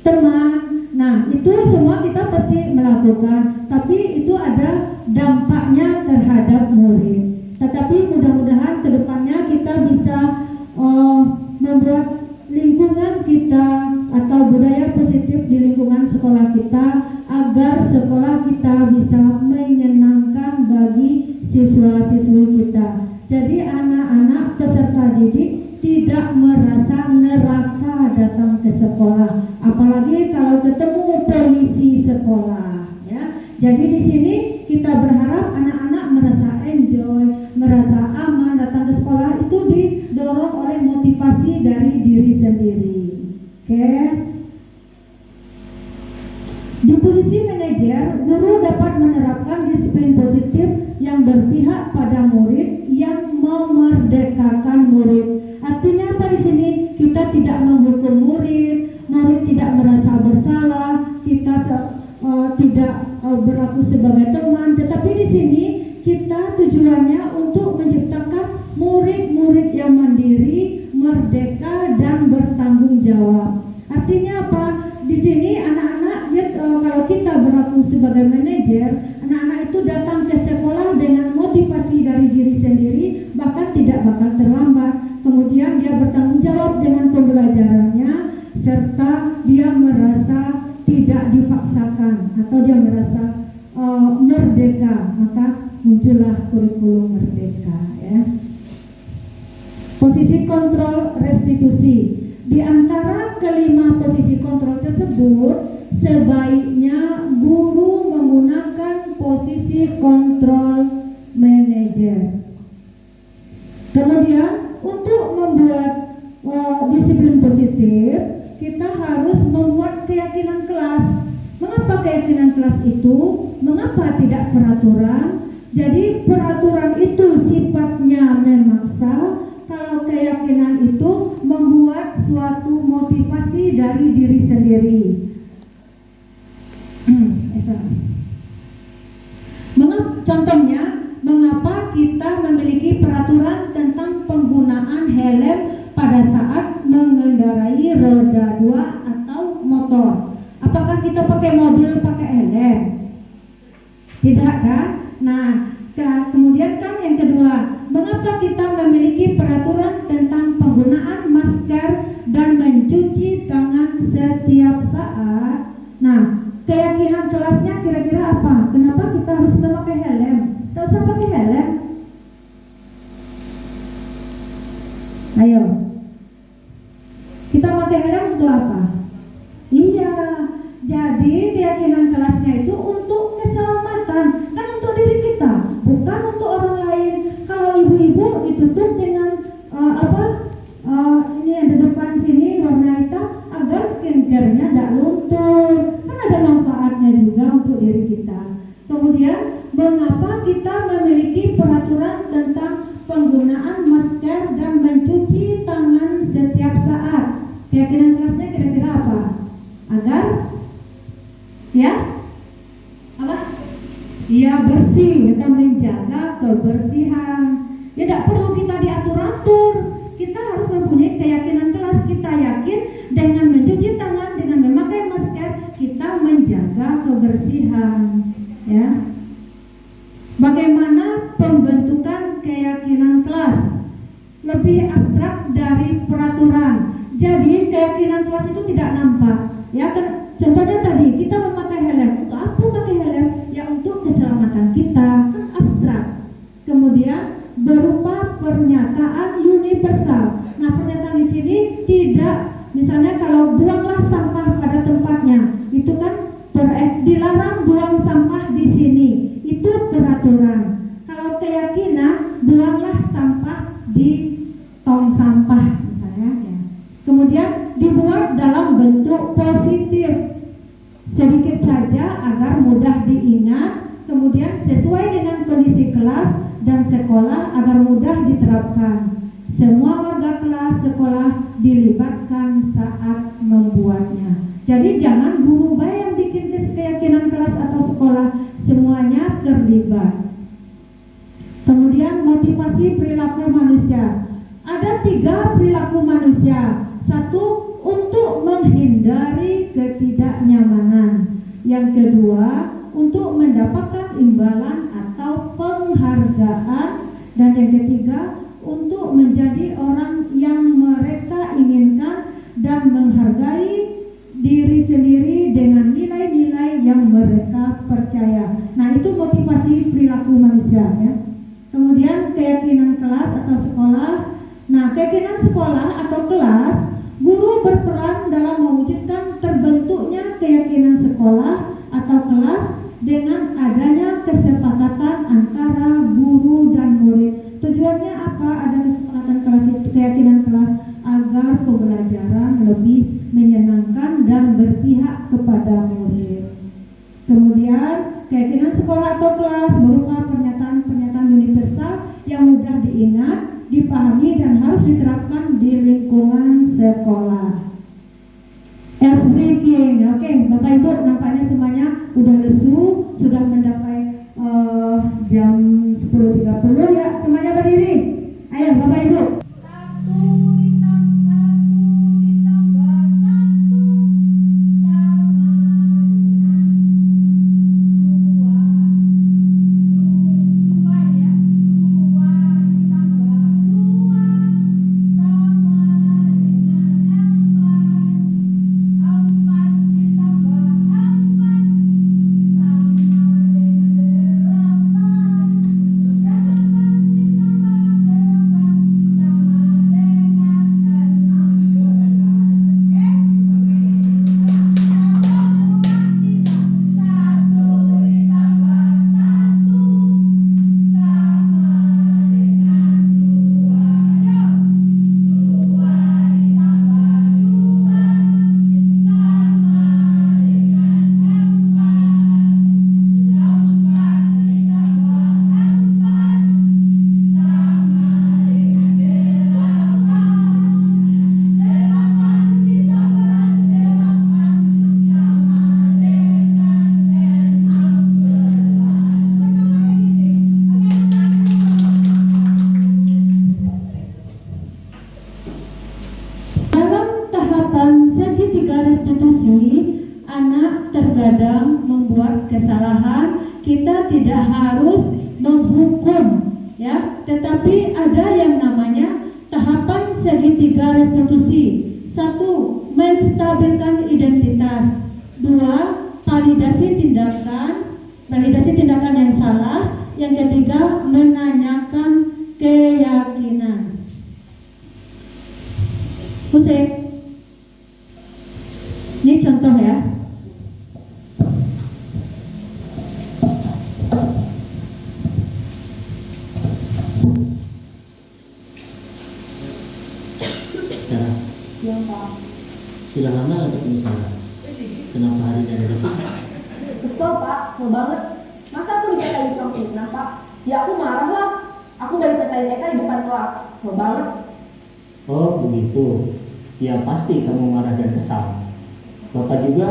teman. Nah, itu semua kita pasti melakukan, tapi itu ada dampaknya terhadap murid. Tetapi mudah-mudahan kedepannya kita bisa membuat lingkungan kita atau budaya positif di lingkungan sekolah kita agar sekolah kita bisa menyenangkan bagi siswa-siswi kita. Jadi anak-anak peserta didik tidak merasa neraka datang ke sekolah, apalagi kalau ketemu polisi sekolah, ya. Jadi di sini kita berharap anak-anak merasa enjoy, merasa aman datang ke sekolah, itu didorong oleh motivasi dari diri sendiri. Oke. Di posisi manajer, guru dapat menerapkan disiplin positif yang berpihak pada murid, yang memerdekakan murid. Artinya apa di sini? Kita tidak menghukum murid, murid tidak merasa bersalah, kita tidak berlaku sebagai teman. Tetapi di sini kita tujuannya untuk menciptakan murid-murid yang mandiri, merdeka, dan bertanggung jawab. Artinya apa? Di sini anak-anak kalau kita berlaku sebagai manajer, anak-anak itu datang ke sekolah dengan motivasi dari diri sendiri, bahkan tidak bakal terlambat. Kemudian dia bertanggung jawab dengan pembelajarannya, serta dia merasa tidak dipaksakan atau dia merasa merdeka. Maka muncullah kurikulum merdeka, ya. Posisi kontrol restitusi. Di antara kelima posisi kontrol tersebut, sebaiknya guru menggunakan posisi kontrol manajer. Kemudian untuk membuat disiplin positif, kita harus membuat keyakinan kelas. Mengapa keyakinan kelas itu? Mengapa tidak peraturan? Jadi peraturan itu sifatnya memaksa, kalau keyakinan itu membuat suatu motivasi dari diri sendiri. Contohnya, mengapa kita memiliki peraturan tentang penggunaan helm pada saat mengendarai roda 2 atau motor? Apakah kita pakai mobil pakai helm? Tidak kan? Nah, kemudian kan yang kedua, mengapa kita memiliki peraturan tentang penggunaan masker dan mencuci tangan setiap saat? Nah, keyakinan kelasnya kira-kira apa? Kenapa kita harus memakai helm? Tidak usah pakai helm. Ayo, kita pakai helm untuk apa? Iya, jadi keyakinan kelasnya itu untuk keselamatan, kan untuk diri kita, bukan untuk orang lain. Kalau ibu-ibu ditutup dengan ini yang di depan sini warna hitam agar skincare-nya tidak luntur, kan ada manfaatnya juga untuk diri kita. Kemudian, mengapa kita memiliki peraturan tentang penggunaan masker dan mencuci tangan setiap saat? Keyakinan kelasnya kira-kira apa? Agar bersih, kita menjaga kebersihan. Ya, tidak perlu kita diatur-atur. Kita harus mempunyai keyakinan kelas. Kita yakin dengan mencuci tangan, dengan memakai masker, kita menjaga kebersihan. Ya. Bagaimana pembentukan keyakinan kelas? Lebih abstrak dari peraturan. Jadi keyakinan kelas itu tidak nampak. Ya, contohnya tadi kita memakai helm. Untuk apa memakai helm? Ya, untuk keselamatan kita, kan abstrak. Kemudian berupa pernyataan universal. Nah, pernyataan di sini tidak, misalnya kalau buanglah sampah pada tempatnya, itu kan dilarang buang sampah di sini. Itu peraturan. Kalau keyakinan, buanglah sampah di tong sampah misalnya ya. Kemudian dibuat dalam bentuk positif, sedikit saja agar mudah diingat, kemudian sesuai dengan kondisi kelas dan sekolah agar mudah diterapkan. Semua warga kelas sekolah dilibatkan saat membuatnya. Jadi jangan guru baik yang bikin keyakinan kelas atau sekolah, semuanya terlibat. Kemudian motivasi perilaku manusia. Ada 3 perilaku manusia. 1, untuk menghindari ketidaknyamanan. Yang kedua, untuk mendapatkan imbalan atau penghargaan. Dan yang ketiga, untuk menjadi orang yang mereka inginkan dan menghargai diri sendiri dengan nilai-nilai yang mereka percaya. Nah, itu motivasi perilaku manusia ya. Kemudian keyakinan kelas atau sekolah. Nah, keyakinan sekolah atau kelas, guru berperan dalam mewujudkan terbentuknya keyakinan sekolah atau kelas dengan adanya kesepakatan antara guru dan murid. Tujuannya apa? Ada kesepakatan kelas itu, keyakinan kelas, agar pembelajaran lebih menyenangkan dan berpihak kepada murid. Kemudian keyakinan sekolah atau kelas berupa pernyataan-pernyataan universal yang mudah diingat, dipahami dan harus diterapkan di lingkungan sekolah. Ice breaking. Oke, Bapak Ibu, nampaknya semuanya udah lesu, sudah mencapai jam 10.30 ya. Semuanya berdiri. Ayo Bapak Ibu. membuat kesalahan, kita tidak harus menghukum, ya, tetapi ada yang namanya tahapan segitiga restitusi. 1. Menstabilkan identitas. 2. Validasi tindakan yang salah. Yang ketiga, menanyakan keyakinan. Hussein, ini contoh ya. Iya Pak. Sudah lama nggak ketemu saya? Kenapa hari ini ada di sini? Kesel Pak, kesel banget. Masa aku dikatain tukang fitnah Pak? Ya aku marah lah. Aku udah dikatain mereka di depan kelas. Kesel banget. Oh begitu. Ya pasti kamu marah dan kesal. Bapak juga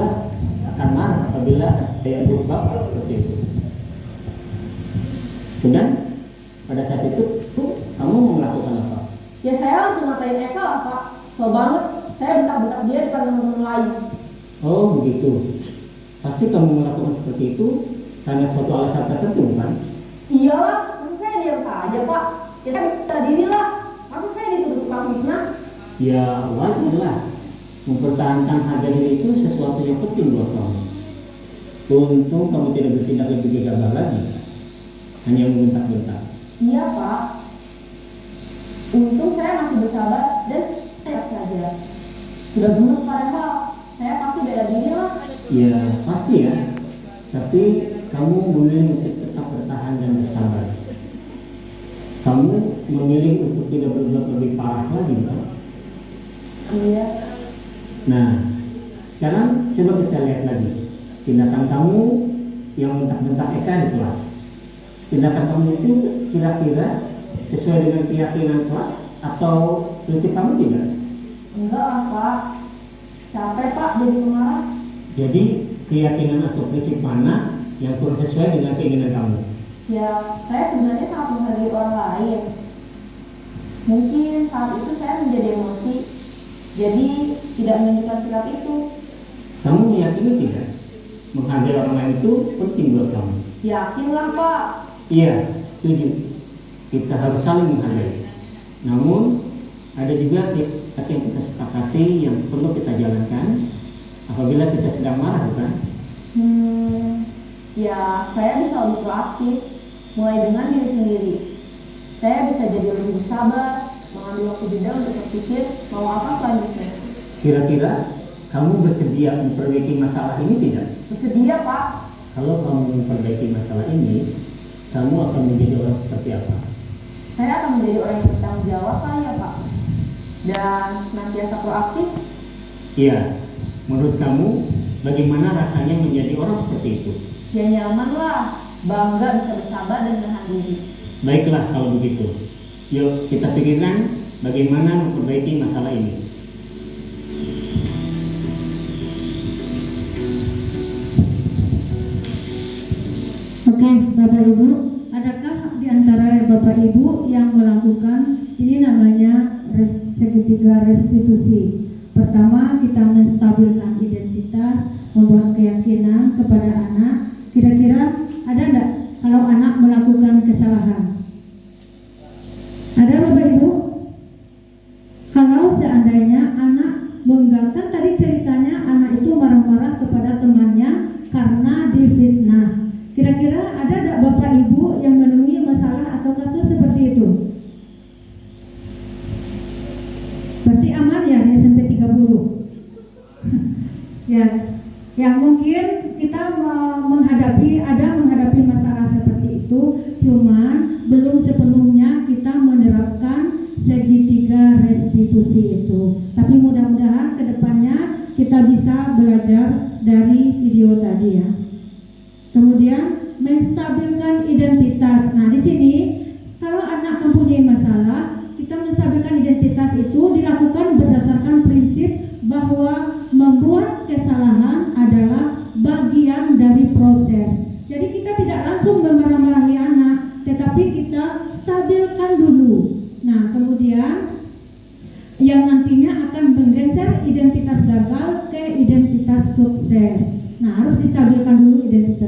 akan marah apabila ada guru Bapak seperti itu. Kemudian pada saat itu kamu melakukan apa? Ya saya langsung matain Eka lah Pak. Kesel banget. Saya bentak-bentak dia depan teman-teman lain. Oh begitu. Pasti kamu melakukan seperti itu karena suatu alasan tertentu kan? Iyalah, masa saya diam saja Pak? Ya saya bela diri lah. Masa saya dituduh tukang fitnah? Ya wajar lah. Mempertahankan harga diri itu sesuatu yang penting buat kamu. Untung kamu tidak bertindak lebih gegabah lagi, hanya membentak-bentak. Iya Pak. Untung saya masih bersabar dan tenang saja. Sudah gemes padahal saya pasti bela diri lah. Ya pasti ya. Tapi kamu memilih untuk tetap bertahan dan bersabar. Kamu memilih untuk tidak berbuat lebih parah lagi kan? Iya. Nah, sekarang coba kita lihat lagi tindakan kamu yang bentak-bentak Eka di kelas. Tindakan kamu itu kira-kira sesuai dengan keyakinan kelas atau prinsip kamu tidak? Enggak lah Pak. Capek Pak jadi pemarah. Jadi keyakinan atau prinsip mana yang kurang sesuai dengan keinginan kamu? Ya, saya sebenarnya sangat menghargai orang lain. Mungkin saat itu saya menjadi emosi, jadi tidak menunjukkan sikap itu. Kamu meyakini tidak? Menghargai orang lain itu penting buat kamu. Yakinlah Pak. Iya, setuju. Kita harus saling menghargai. Namun ada juga yang kita sepakati yang perlu kita jalankan apabila kita sedang marah, bukan? Ya, saya bisa lebih proaktif, mulai dengan diri sendiri. Saya bisa jadi lebih bersabar, mengambil waktu jeda untuk berpikir mau apa selanjutnya. Kira-kira kamu bersedia memperbaiki masalah ini tidak? Bersedia Pak. Kalau kamu memperbaiki masalah ini, kamu akan menjadi orang seperti apa? Saya akan menjadi orang yang bertanggung jawab kali ya Pak. Dan senantiasa proaktif. Iya, menurut kamu bagaimana rasanya menjadi orang seperti itu? Ya nyaman lah, bangga bisa bersabar dan menahan diri. Baiklah kalau begitu. Yuk kita pikirkan bagaimana memperbaiki masalah ini. Oke, Bapak Ibu, adakah di antara Bapak Ibu yang melakukan ini namanya segitiga restitusi? Pertama, kita menstabilkan identitas, membuat keyakinan kepada anak. Kira-kira ada enggak kalau anak melakukan kesalahan? Ada Bapak Ibu? Kalau seandainya anak kan tadi ceritanya anak itu marah-marah kepada temannya karena difitnah. Kira-kira ada enggak Bapak Ibu yang menemui masalah atau kasus seperti itu? Berarti aman ya di SMP 30. Ya mungkin kita menghadapi masalah seperti itu, cuman belum sepenuhnya kita menerapkan segitiga restitusi itu. Tapi mudah-mudahan kedepannya kita bisa belajar dari video tadi ya. Kemudian menstabilkan identitas. Nah di sini kalau anak mempunyai masalah, kita menstabilkan identitas itu dilakukan berdasarkan prinsip bahwa membuat kesalahan adalah bagian dari proses. Jadi kita tidak langsung memarah-marahi anak, tetapi kita stabilkan dulu. Nah kemudian yang nantinya akan menggeser identitas gagal ke identitas sukses. Nah harus distabilkan dulu identitas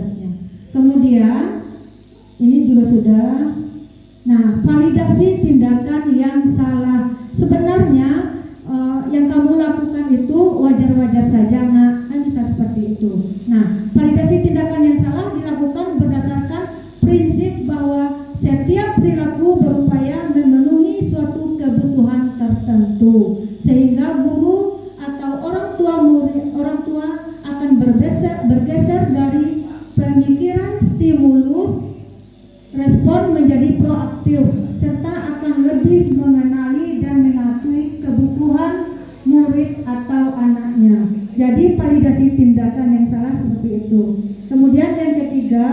Validasi tindakan yang salah dilakukan berdasarkan prinsip bahwa setiap perilaku berupaya memenuhi suatu kebutuhan tertentu, sehingga guru atau orang tua akan bergeser dari pemikiran stimulus respon menjadi proaktif, serta akan lebih mengenali dan mengakui kebutuhan murid atau anaknya. Jadi validasi tindakan yang salah seperti itu. Kemudian yang ketiga,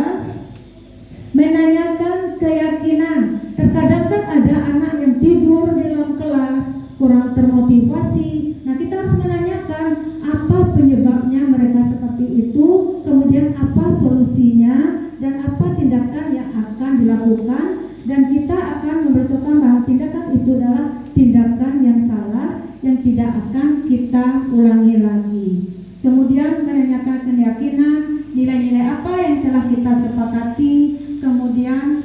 menanyakan keyakinan. Terkadang kan ada anak yang tidur di dalam kelas, kurang termotivasi. Nah, kita harus menanyakan apa penyebabnya mereka seperti itu, kemudian apa solusinya, dan apa tindakan yang akan dilakukan, dan kita akan memberitahukan bahwa tindakan itu adalah tindakan yang salah yang tidak akan kita ulangi lagi. Kemudian menanyakan keyakinan, nilai-nilai apa yang telah kita sepakati, kemudian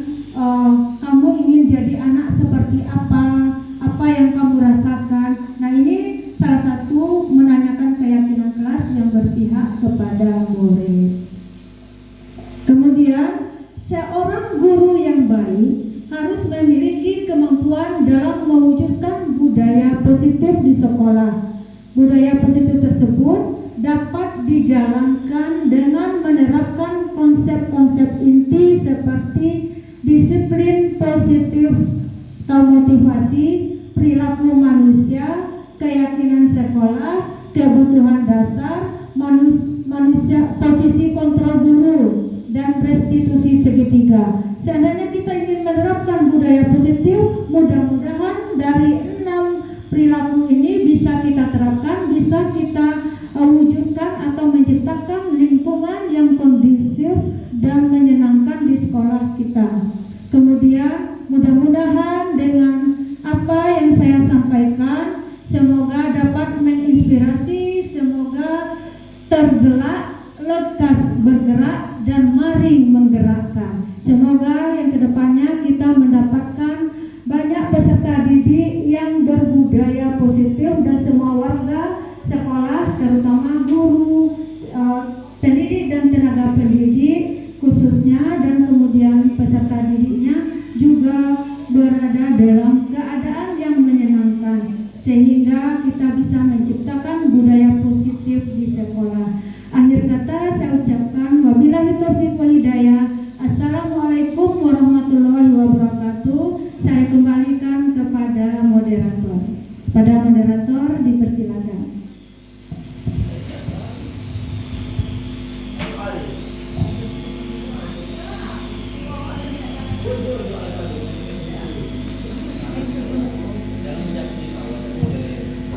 kamu ingin jadi anak seperti apa yang kamu rasakan. Nah, ini salah satu menanyakan keyakinan kelas yang berpihak kepada murid. Kemudian seorang guru yang baik harus memiliki kemampuan dalam mewujudkan budaya positif di sekolah. Budaya positif tersebut dapat dijalankan dengan menerapkan konsep-konsep inti seperti disiplin positif atau motivasi, perilaku manusia, keyakinan sekolah, kebutuhan dasar, manusia, posisi kontrol guru, dan restitusi segitiga. Seandainya kita ingin menerapkan budaya positif, mudah-mudahan dari 6 perilaku ini bisa kita terapkan, bisa kita wujudkan atau menciptakan lingkungan yang kondusif dan menyenangkan di sekolah kita. Kemudian mudah-mudahan dengan apa yang saya sampaikan, semoga dapat menginspirasi, semoga tergerak, lekas bergerak, dan mari menggerakkan. Semoga yang kedepannya kita mendapatkan banyak peserta didik yang berbudaya positif, dan semua warga sekolah, terutama guru, pendidik dan tenaga pendidik khususnya, dan kemudian peserta didiknya juga berada dalam keadaan yang menyenangkan, sehingga kita bisa menciptakan budaya positif di sekolah. Akhir kata saya ucapkan wabillahi taufiq wal hidayah. Assalamualaikum warahmatullahi wabarakatuh. Saya kembalikan kepada moderator. Pada moderator dipersilakan.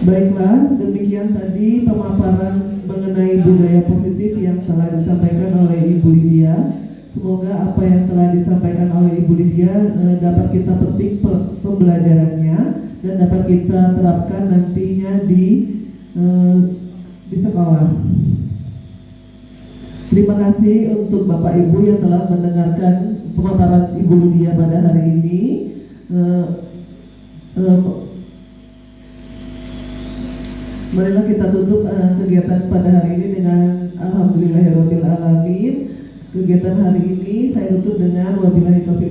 Baiklah, demikian tadi pemaparan mengenai budaya positif yang telah disampaikan oleh Ibu Lydia. Semoga apa yang telah disampaikan oleh Ibu Lydia dapat kita petik pembelajarannya dan dapat kita terapkan nantinya di sekolah. Terima kasih untuk Bapak Ibu yang telah mendengarkan pemaparan Ibu Lydia pada hari ini. Marilah kita tutup kegiatan pada hari ini dengan alhamdulillahirabbil alamin. Kegiatan hari ini saya tutup dengan wabillahi taufiq